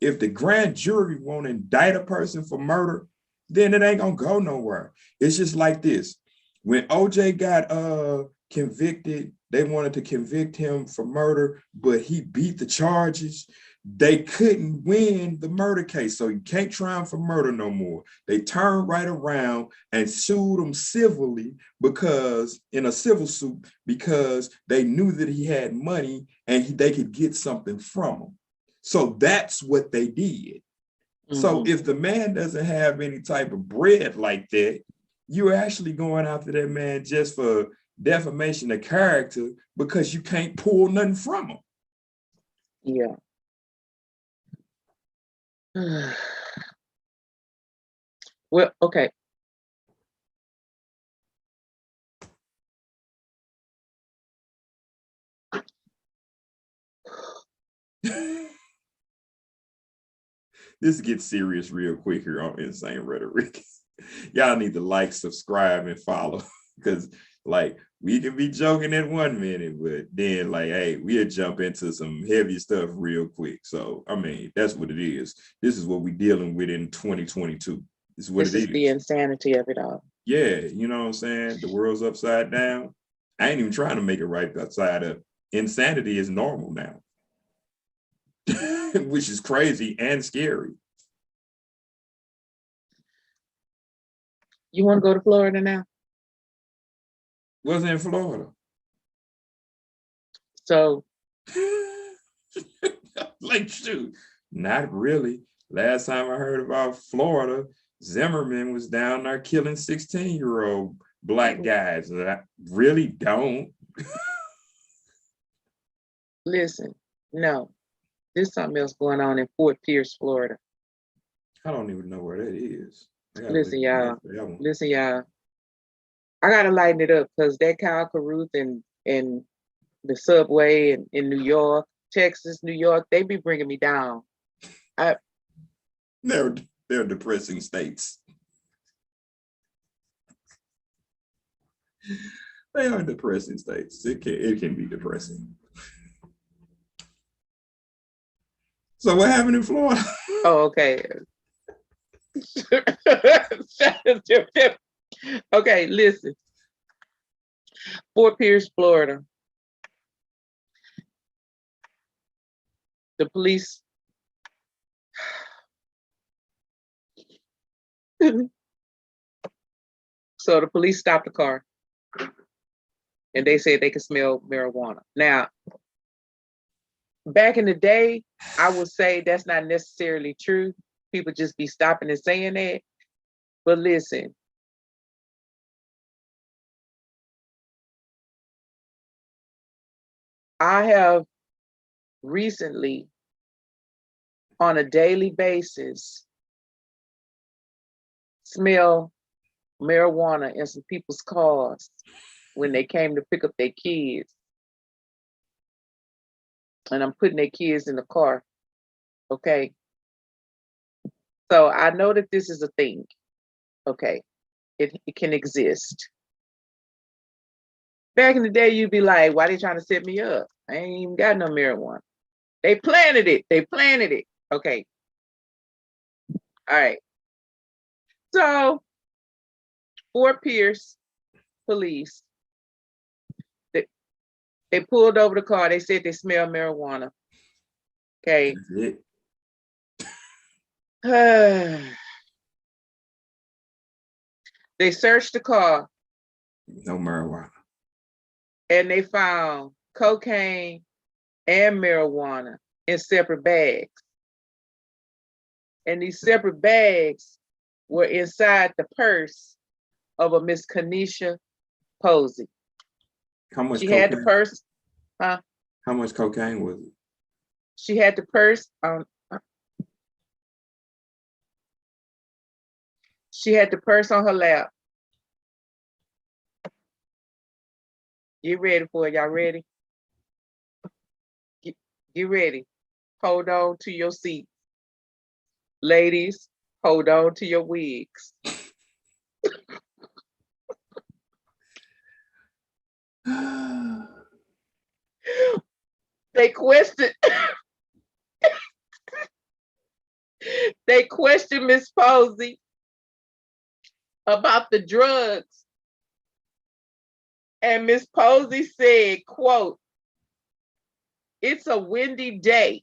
If the grand jury won't indict a person for murder, then it ain't gonna go nowhere. It's just like this. When OJ got convicted, they wanted to convict him for murder, but he beat the charges. They couldn't win the murder case, so you can't try him for murder no more. They turned right around and sued him civilly in a civil suit because they knew that he had money and they could get something from him. So that's what they did. So if the man doesn't have any type of bread like that, you're actually going after that man just for defamation of character because you can't pull nothing from him. Yeah. Well, okay. This gets serious real quick here on Insane Rhetoric. Y'all need to like, subscribe, and follow because like we can be joking at 1 minute, but then like, hey, we'll jump into some heavy stuff real quick. So, I mean, that's what it is. This is what we're dealing with in 2022. This is what it is. The insanity of it all. Yeah, you know what I'm saying? The world's upside down. I ain't even trying to make it right upside up. Insanity is normal now. Which is crazy and scary. You want to go to Florida now? Wasn't in Florida. So, like, shoot, not really. Last time I heard about Florida, Zimmerman was down there killing 16-year-old black guys. And I really don't. Listen, no. There's something else going on in Fort Pierce, Florida. I don't even know where that is. Listen, y'all. I gotta lighten it up because that Kyle Carruth and the subway in New York, Texas, New York, they be bringing me down. They're depressing states. They are depressing states. It can be depressing. So what happened in Florida? Oh, okay. Okay, listen. Fort Pierce, Florida. The police. So the police stopped the car and they said they could smell marijuana. Now, back in the day, I would say that's not necessarily true. People just be stopping and saying that. But listen, I have recently, on a daily basis, smell marijuana in some people's cars when they came to pick up their kids. And I'm putting their kids in the car, okay? So I know that this is a thing, okay? It can exist. Back in the day, you'd be like, why they trying to set me up? I ain't even got no marijuana. They planted it. Okay. All right. So, Fort Pierce police, they pulled over the car. They said they smell marijuana. Okay. They searched the car. No marijuana. And they found cocaine and marijuana in separate bags. And these separate bags were inside the purse of a Miss Kanisha Posey. How much she cocaine? Had the purse, huh? How much cocaine was it? She had the purse she had the purse on her lap. Get ready for it. Y'all ready? Get ready. Hold on to your seat. Ladies, hold on to your wigs. They questioned Miss Posey about the drugs. And Miss Posey said, quote, "It's a windy day.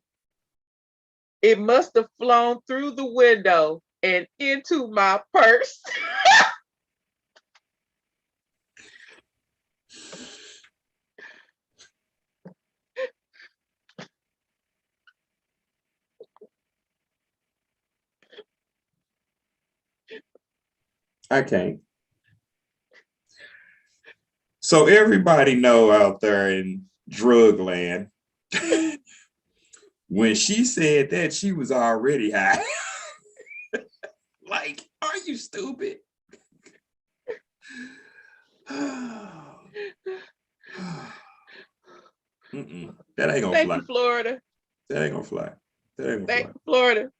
It must have flown through the window and into my purse." I can't. So everybody know out there in drug land, when she said that, she was already high. Like, are you stupid? That ain't gonna Thank fly. you, Florida. That ain't gonna fly. That ain't gonna Thank fly. you, Florida.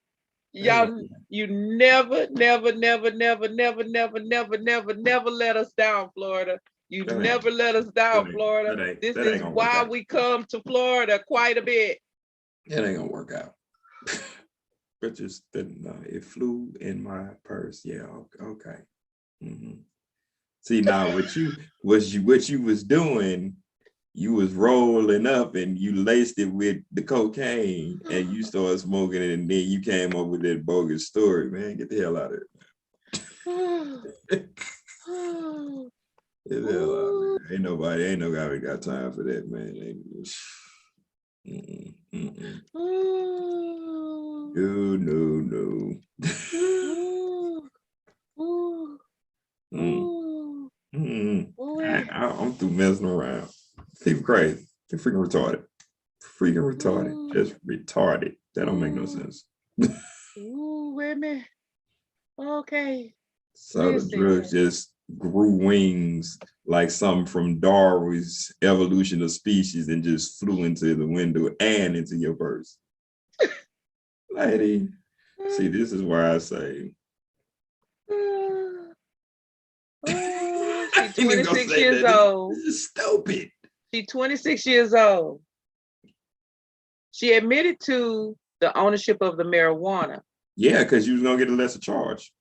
Y'all, you never let us down, Florida. You never let us down, Florida. This is why we come to Florida quite a bit. That ain't gonna work out. But just it flew in my purse. Yeah, okay. Mm-hmm. See, now what you was doing, you was rolling up and you laced it with the cocaine and you started smoking it, and then you came up with that bogus story, man. Get the hell out of here. Get the hell out of here. Ain't nobody got time for that, man. No. I'm through messing around. People crazy. They're freaking retarded. Just retarded. That don't make no sense. Ooh, wait a minute. Okay. So the drugs just grew wings like something from Darwin's evolution of species and just flew into the window and into your purse. Lady, see, this is why I say. She's 26 years old. This is stupid. She's 26 years old. She admitted to the ownership of the marijuana. Yeah, because you was gonna get a lesser charge.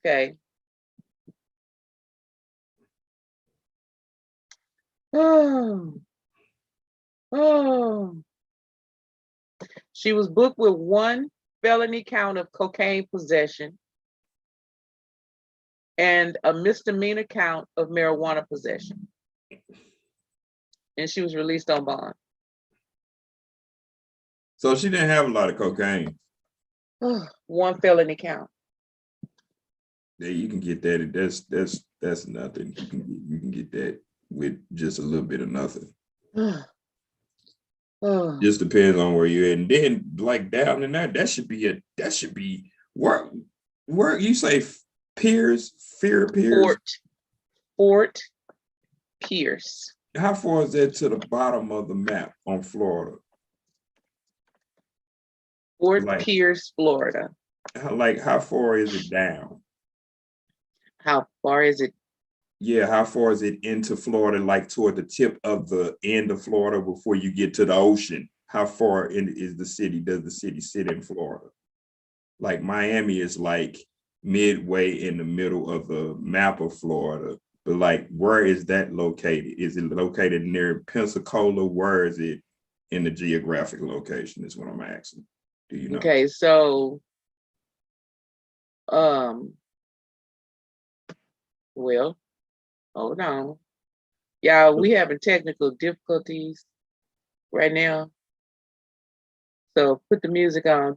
Okay. Oh. She was booked with one felony count of cocaine possession and a misdemeanor count of marijuana possession. And she was released on bond. So she didn't have a lot of cocaine. One felony count. Yeah, you can get that. That's nothing. You can get that with just a little bit of nothing. Just depends on where you're at. And then like down in there, that should be where you say Pierce. Fort Pierce. How far is that to the bottom of the map on Florida? Fort Pierce, Florida. How far is it down? How far is it? Yeah, how far is it into Florida, like toward the tip of the end of Florida before you get to the ocean? How far is the city? Does the city sit in Florida? Like Miami is like midway in the middle of the map of Florida, but like where is that located? Is it located near Pensacola? Where is it in the geographic location is what I'm asking. Do you know? Okay, so well, hold on. Y'all, we having technical difficulties right now. So put the music on.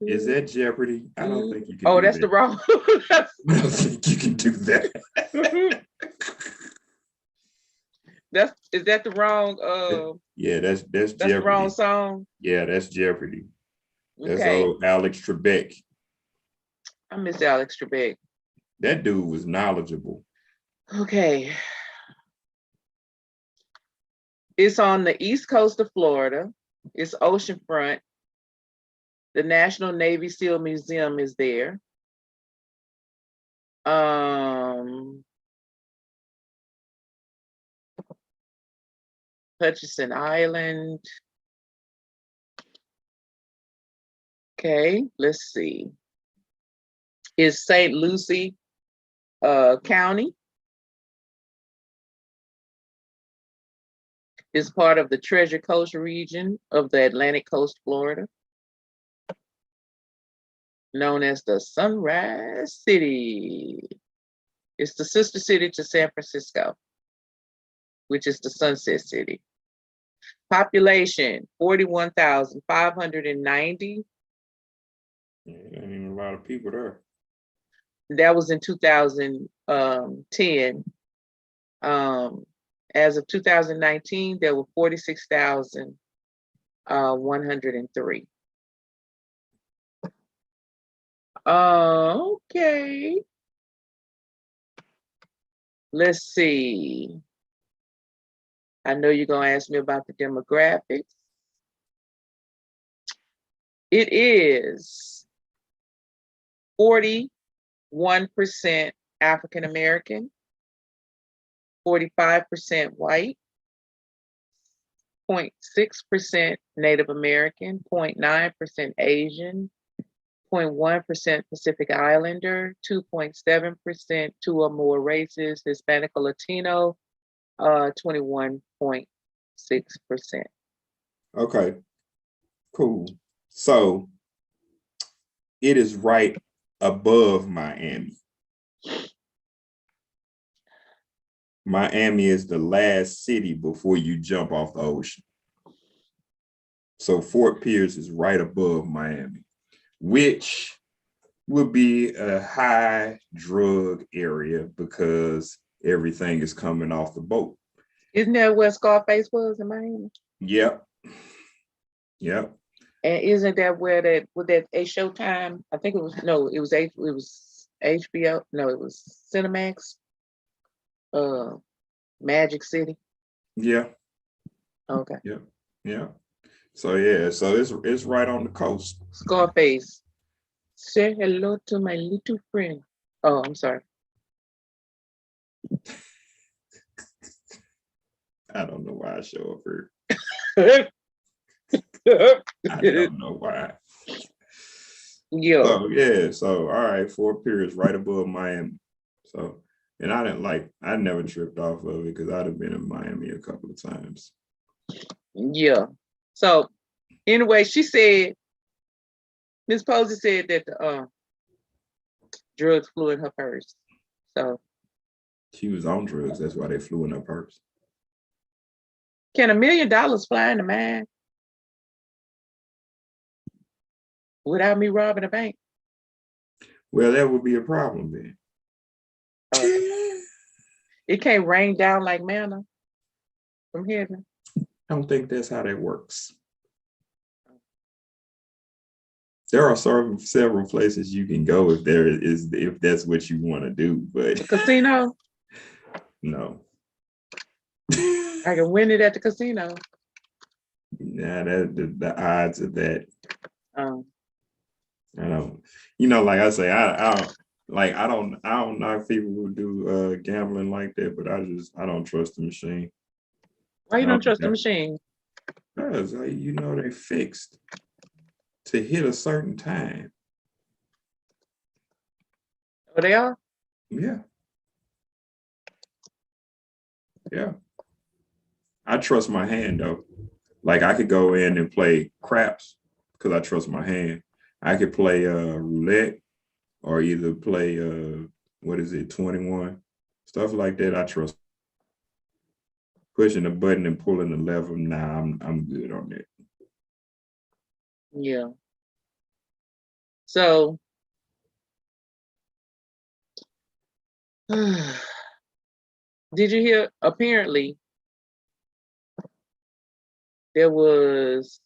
Is that Jeopardy? I don't think you can. Oh, that's the wrong. I don't think you can do that. Is that the wrong? Yeah, that's Jeopardy. That's the wrong song. Yeah, that's Jeopardy. That's Okay. old Alex Trebek. I miss Alex Trebek. That dude was knowledgeable. Okay. It's on the east coast of Florida. It's oceanfront. The National Navy SEAL Museum is there. Hutchinson Island. Okay, let's see. It's St. Lucie County. It's part of the Treasure Coast region of the Atlantic Coast, Florida, known as the Sunrise City. It's the sister city to San Francisco, which is the Sunset City. Population, 41,590. Ain't even lot of people there. That was in 2010. As of 2019, there were 46,103. Okay. Let's see. I know you're going to ask me about the demographics. It is 41% African American, 45% white, 0.6% Native American, 0.9% Asian, 0.1% Pacific Islander, 2.7% two or more races, Hispanic or Latino, 21.6%. Okay, cool. So it is right above Miami. Miami is the last city before you jump off the ocean. So Fort Pierce is right above Miami, which would be a high drug area because everything is coming off the boat. Isn't that where Scarface was in Miami? Yep. Yep. And isn't that where that with that a Showtime? I think it was HBO. No, it was Cinemax. Magic City. Yeah. Okay. Yeah. Yeah. So yeah, so it's right on the coast. Scarface. Say hello to my little friend. Oh, I'm sorry. I don't know why I show up here. I don't know why. Yeah. So yeah, so all right, Fort Pierce right above Miami. So, and I never tripped off of it because I'd have been in Miami a couple of times. Yeah. So anyway, she said, Miss Posey said that the drugs flew in her purse. So she was on drugs. That's why they flew in her purse. Can $1 million fly in the mind without me robbing a bank? Well, that would be a problem then. It can't rain down like manna from heaven. I don't think that's how that works. There are several places you can go if that's what you want to do, but the casino. No. I can win it at the casino. Yeah, the odds of that. I don't. Like I say, I don't know if people who do gambling like that, but I don't trust the machine. Why you don't trust the machine? Because they fixed to hit a certain time. Oh, they are? Yeah. Yeah. I trust my hand though. Like I could go in and play craps because I trust my hand. I could play roulette or either play 21, stuff like that. I trust. Pushing the button and pulling the lever, nah, I'm good on that. Yeah. So did you hear? Apparently, there was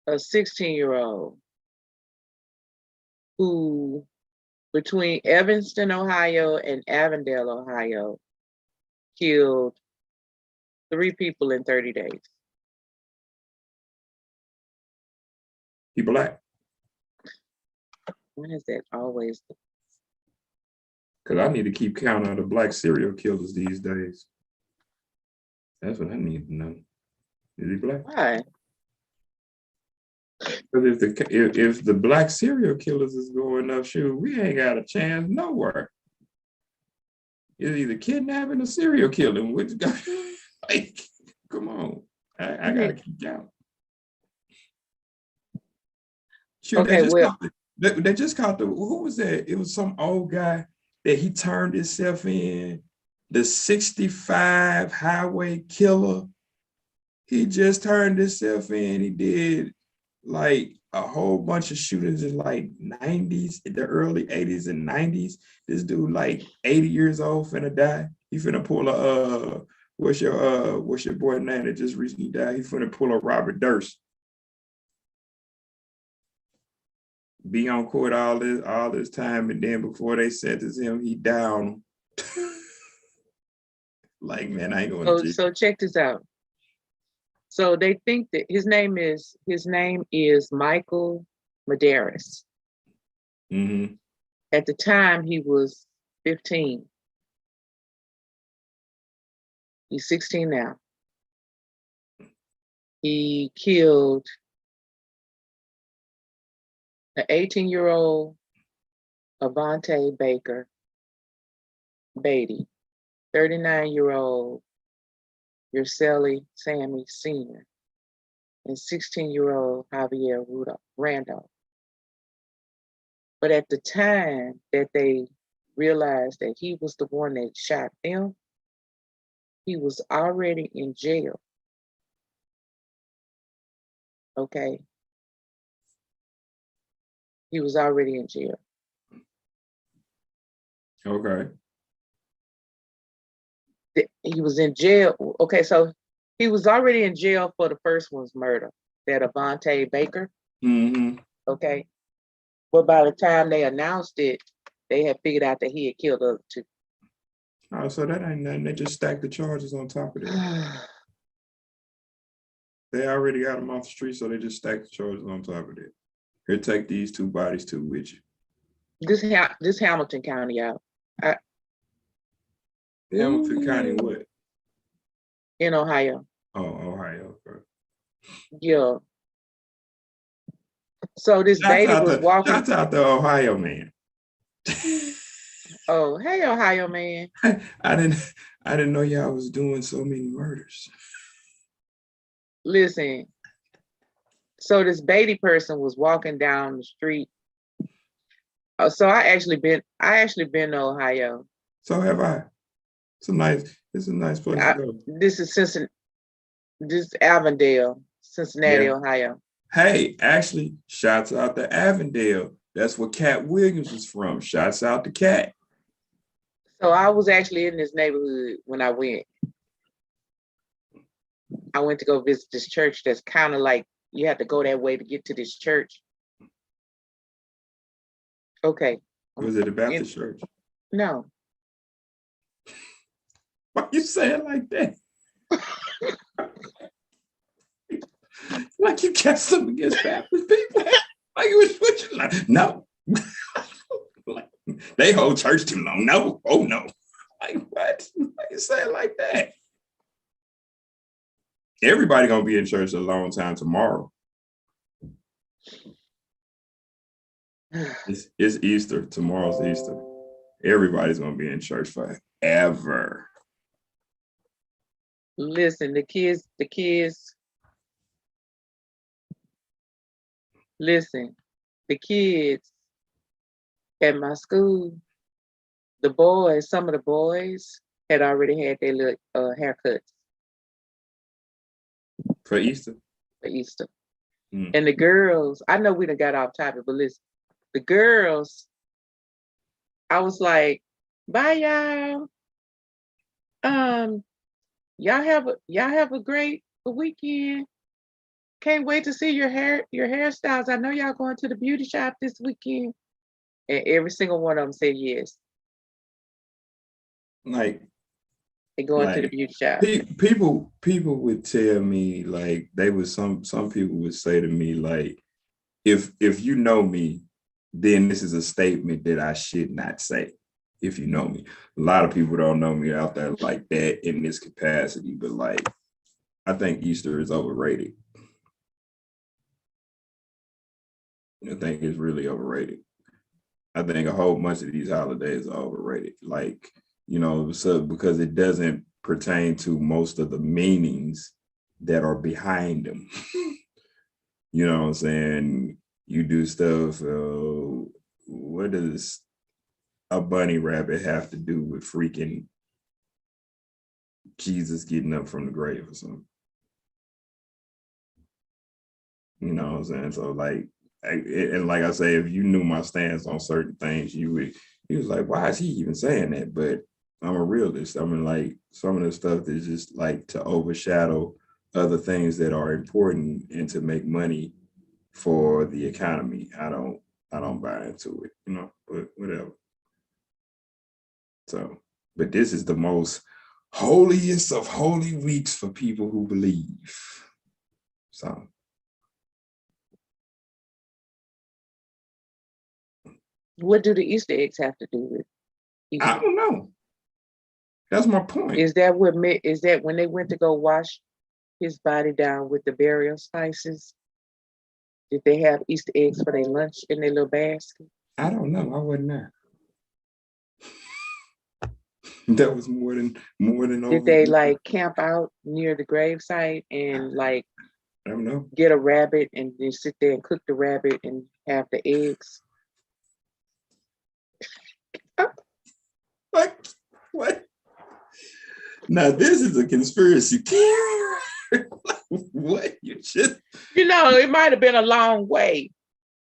a 16-year-old who, between Evanston, Ohio and Avondale, Ohio, killed 3 people in 30 days. He black. Why is that always? Because I need to keep count of the black serial killers these days. That's what I need to know. Is he black? Why? Because if the black serial killers is going up, shoot, we ain't got a chance nowhere. It's either kidnapping or serial killing. Which guy? Like, come on, I gotta keep count. Shoot, okay, they just caught who was that? It was some old guy that he turned himself in. The 65 highway killer. He just turned himself in. He did like a whole bunch of shooters in like 90s, the early 80s and 90s. This dude like 80 years old finna die. He finna pull a what's your boy name that just recently died? He finna pull a Robert Durst. Be on court all this time, and then before they sentence him, he down. Like, man, I ain't going to jail. So check this out. So they think that his name is Michael Medeiros. Mm-hmm. At the time, he was 15. He's 16 now. He killed an 18-year-old Avante Baker Beatty, 39-year-old Yurceli Sammy Sr., and 16-year-old Javier Randolph. But at the time that they realized that he was the one that shot them, he was already in jail. Okay? He was already in jail. Okay. He was in jail. Okay, so he was already in jail for the first one's murder, that Avante Baker. Mm-hmm. Okay. But by the time they announced it, they had figured out that he had killed the other two. Oh, so that ain't nothing. They just stacked the charges on top of that. They already got him off the street, so they just stacked the charges on top of it. Here, take these two bodies too with you. This Hamilton County out. Hamilton County what? In Ohio. Oh, Ohio. Okay. Yeah. So this baby was walking. Shout out to Ohio, man. Oh, hey, Ohio, man. I didn't know y'all was doing so many murders. Listen. So this Beatty person was walking down the street. So I actually been to Ohio. So have I. It's a nice place to go. This is Cincinnati. This is Avondale, Cincinnati, yeah. Ohio. Hey, actually, shouts out to Avondale. That's where Cat Williams is from. Shouts out to Cat. So I was actually in this neighborhood when I went. I went to go visit this church that's kind of like, you have to go that way to get to this church. Okay. Was it a Baptist church? No. Why you saying like that? Like you got something against Baptist people? Like you was switching? Like, no. Like, they hold church too long. No. Oh no. Like what? Why you saying like that? Everybody gonna be in church a long time tomorrow. It's Easter. Tomorrow's Easter. Everybody's gonna be in church forever. Listen, the kids. Listen, the kids at my school, some of the boys had already had their little haircuts. For Easter? For Easter. And the girls, I know we done got off topic, but listen, the girls, I was like, bye y'all. Y'all have a great weekend. Can't wait to see your hairstyles. I know y'all going to the beauty shop this weekend. And every single one of them said yes. Like they going to the beauty shop. People would tell me, like, they would some people would say to me, like, if you know me, then this is a statement that I should not say. If you know me. A lot of people don't know me out there like that in this capacity, but like I think Easter is overrated. I think it's really overrated. I think a whole bunch of these holidays are overrated. Like, you know, so because it doesn't pertain to most of the meanings that are behind them. You know what I'm saying? You do stuff. What does a bunny rabbit have to do with freaking Jesus getting up from the grave or something? You know what I'm saying? So like, and like I say, if you knew my stance on certain things, you would. He was like, why is he even saying that? But I'm a realist. I mean, like some of the stuff is just like to overshadow other things that are important and to make money for the economy. I don't buy into it, you know, but whatever. So, but this is the most holiest of holy weeks for people who believe. So what do the Easter eggs have to do with Easter? I don't know. That's my point. Is that when they went to go wash his body down with the burial spices? Did they have Easter eggs for their lunch in their little basket? I don't know. I wasn't there. That was more than Did they like camp out near the gravesite and like I don't know. Get a rabbit and then sit there and cook the rabbit and have the eggs? What? Now this is a conspiracy theory. What? It might have been a long way.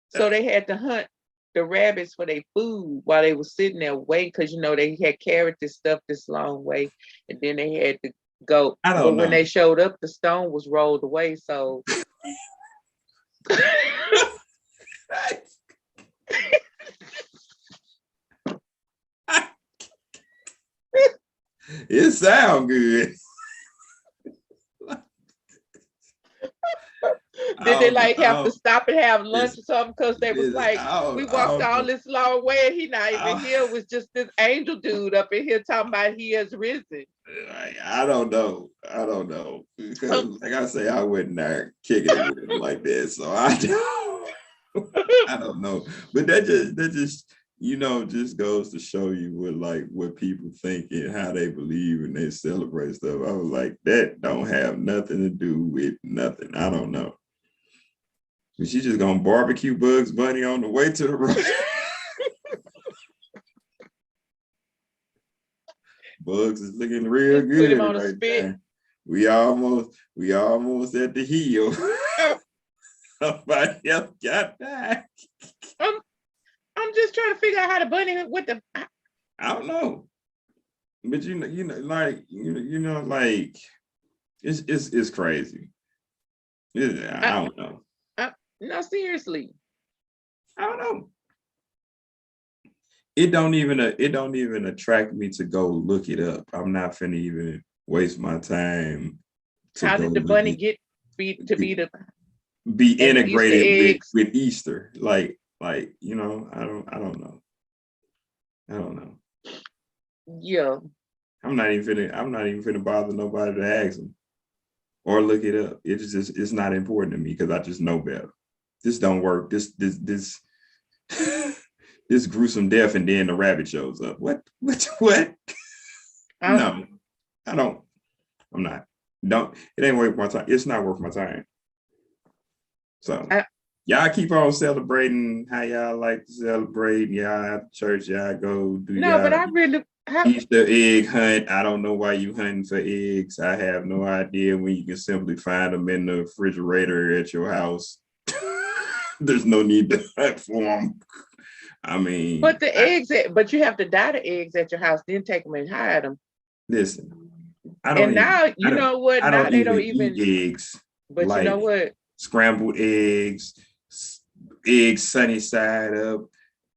So they had to hunt the rabbits for their food while they were sitting there waiting, because they had carried this stuff this long way, and then they had to go. But when they showed up, the stone was rolled away. So it sounds good. Did they like have to stop and have lunch or something? Because they was like, we walked all this long way and he not even here. It was just this angel dude up in here talking about he has risen. I don't know. Because like I say, I wasn't there kicking it with him like that. So I don't know. But that just just goes to show you what people think and how they believe and they celebrate stuff. I was like, that don't have nothing to do with nothing. I don't know. But she's just gonna barbecue Bugs Bunny on the way to the road. Bugs is looking real good. Put him on a spit. Now. We almost at the hill. Somebody else got that. I'm just trying to figure out how to bunny with the. I don't know, but it's crazy. I don't know. No, seriously. I don't know. It don't even attract me to go look it up. I'm not finna even waste my time. How did the bunny get be integrated with Easter? Like I don't know. Yeah. I'm not even finna bother nobody to ask them or look it up. It's not important to me because I just know better. This don't work. This this gruesome death and then the rabbit shows up. What? No, I don't. I'm not. It ain't worth my time. It's not worth my time. So y'all keep on celebrating how y'all like to celebrate. Y'all have church. Y'all go do. No, but I really. Easter egg hunt. I don't know why you hunting for eggs. I have no idea when you can simply find them in the refrigerator at your house. There's no need to hunt for them. I mean, but but you have to dye the eggs at your house, then take them and hide them. Listen, I don't. And now now they don't even eat eggs. But like, you know what? Scrambled eggs sunny side up,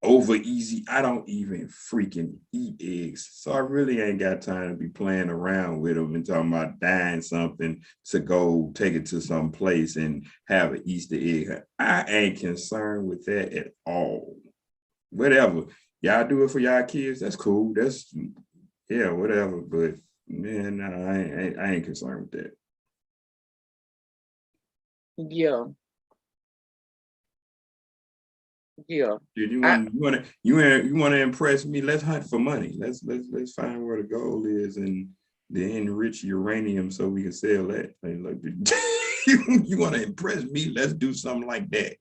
over easy. I don't even freaking eat eggs, so I really ain't got time to be playing around with them and talking about dyeing something to go take it to some place and have an Easter egg. I ain't concerned with that at all. Whatever y'all do it for y'all kids, that's cool. That's whatever. But man, no, I ain't concerned with that. Yeah. Dude, you want to impress me? Let's hunt for money. Let's find where the gold is and then enrich uranium so we can sell that. Like, you want to impress me? Let's do something like that.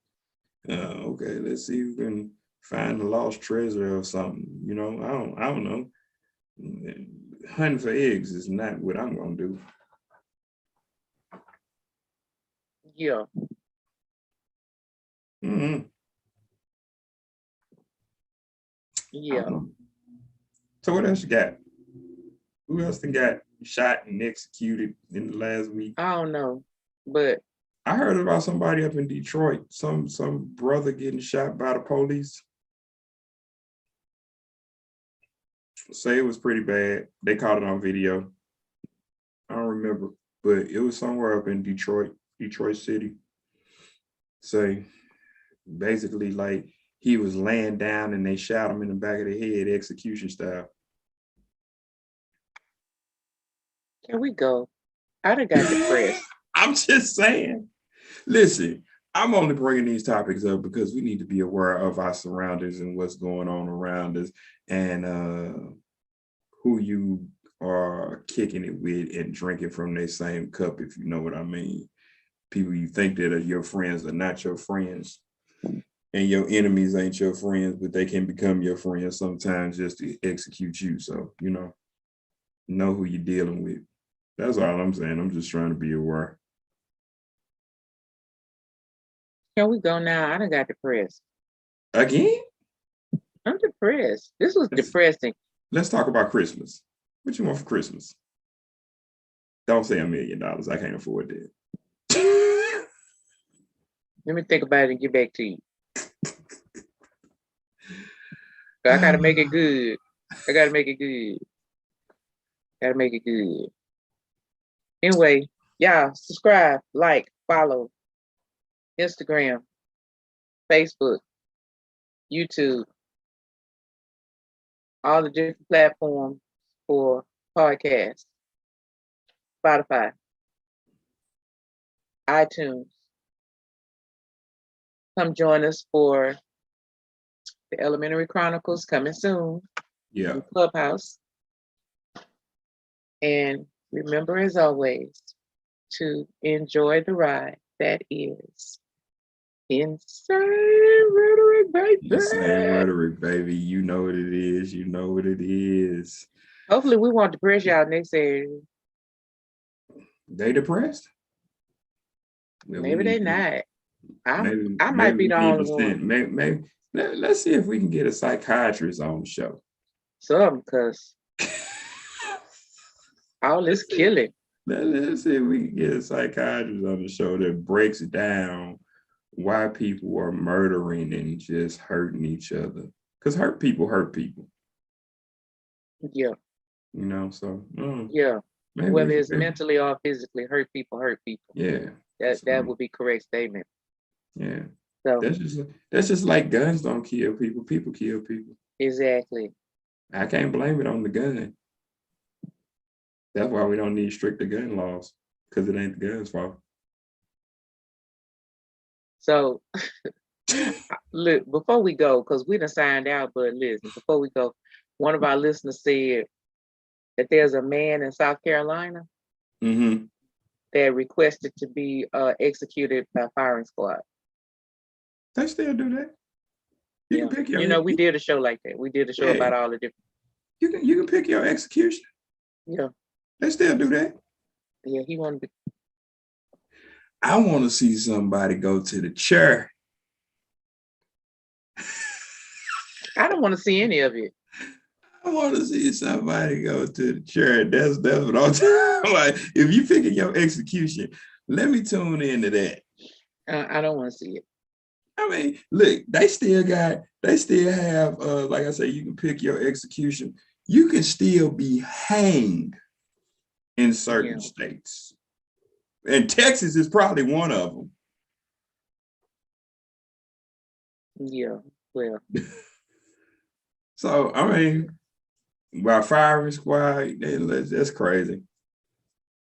Okay, let's see if we can find the lost treasure or something. I don't know. Hunting for eggs is not what I'm gonna do. Yeah. Mm-hmm. Yeah. So what else you got? Who else got shot and executed in the last week? I don't know, but I heard about somebody up in Detroit, some brother getting shot by the police. Say it was pretty bad. They caught it on video. I don't remember, but it was somewhere up in Detroit City. Say basically like he was laying down and they shot him in the back of the head, execution style. Here we go. I done got depressed. I'm just saying. Listen, I'm only bringing these topics up because we need to be aware of our surroundings and what's going on around us and who you are kicking it with and drinking from their same cup, if you know what I mean. People you think that are your friends are not your friends. And your enemies ain't your friends, but they can become your friends sometimes just to execute you. So, know who you're dealing with. That's all I'm saying. I'm just trying to be aware. Here we go now. I done got depressed. Again? I'm depressed. This was depressing. Let's talk about Christmas. What you want for Christmas? Don't say $1 million. I can't afford that. Let me think about it and get back to you. I gotta make it good. Gotta make it good. Anyway, y'all subscribe, like, follow, Instagram, Facebook, YouTube, all the different platforms for podcasts, Spotify, iTunes. Come join us for the Elementary Chronicles coming soon. Yeah. In Clubhouse. And remember, as always, to enjoy the ride that is Insane Rhetoric, baby. Insane Rhetoric, baby. You know what it is. You know what it is. Hopefully, we won't depress y'all next Saturday. They depressed? Maybe they not. I might be the only one. Maybe. Let's see if we can get a psychiatrist on the show. Some, because all this killing. Let's see if we can get a psychiatrist on the show that breaks down why people are murdering and just hurting each other. Because hurt people. Yeah. So. Yeah. Whether it's mentally or physically, hurt people. Yeah. That would be correct statement. Yeah. So that's just like guns don't kill people. People kill people. Exactly. I can't blame it on the gun. That's why we don't need stricter gun laws, because it ain't the gun's fault. So, look, before we go, because we done signed out, but listen, before we go, one of our listeners said that there's a man in South Carolina that requested to be executed by firing squad. They still do that. You can pick your. We did a show like that. We did a show about all the different. You can pick your execution. Yeah. They still do that. Yeah, he wanted to. I want to see somebody go to the chair. I don't want to see any of it. I want to see somebody go to the chair. That's what I'm talking about. If you picking your execution, let me tune into that. I don't want to see it. I mean, look, they still have, like I say, you can pick your execution. You can still be hanged in certain states. And Texas is probably one of them. Yeah, well. So, I mean, by firing squad, that's crazy.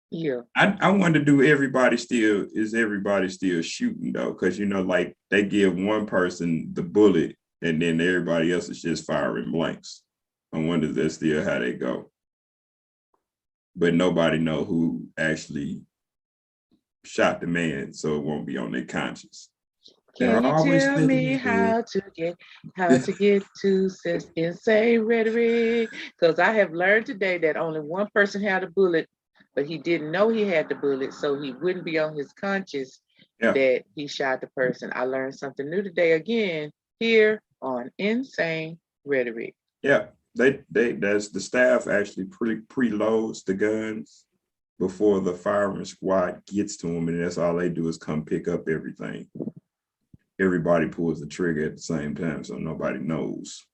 Yeah. I wonder, everybody still shooting though? Because like they give one person the bullet and then everybody else is just firing blanks. I wonder if that's still how they go. But nobody know who actually shot the man, so it won't be on their conscience. Can you tell me how to get to Insane Rhetoric? Because I have learned today that only one person had a bullet, but he didn't know he had the bullet, so he wouldn't be on his conscience that he shot the person. I learned something new today again here on Insane Rhetoric. Yeah, that's the staff actually preloads the guns before the firing squad gets to them, and that's all they do is come pick up everything. Everybody pulls the trigger at the same time, so nobody knows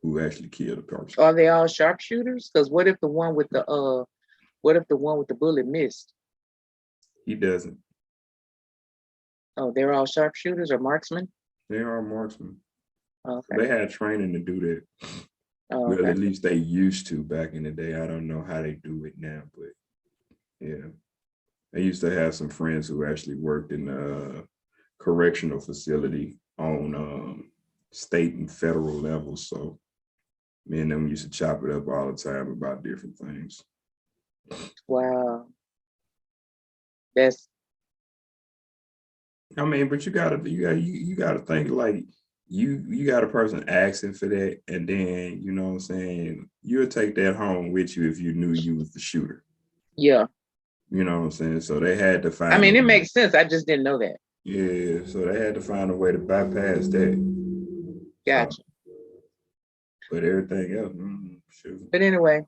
who actually killed the person. Are they all sharpshooters? Because what if the one with the bullet missed? He doesn't. Oh, they're all sharpshooters or marksmen? They are marksmen. Okay. They had training to do that. Oh, well, okay. at least they used to back in the day. I don't know how they do it now, but yeah. I used to have some friends who actually worked in a correctional facility on state and federal levels. So me and them used to chop it up all the time about different things. Wow. But you gotta think like you got a person asking for that, and then you know what I'm saying, you'll take that home with you if you knew you was the shooter. Yeah. You know what I'm saying? So they had to find. I mean, it makes sense. I just didn't know that. Yeah, so they had to find a way to bypass that. Gotcha. But everything else, shoot. But anyway,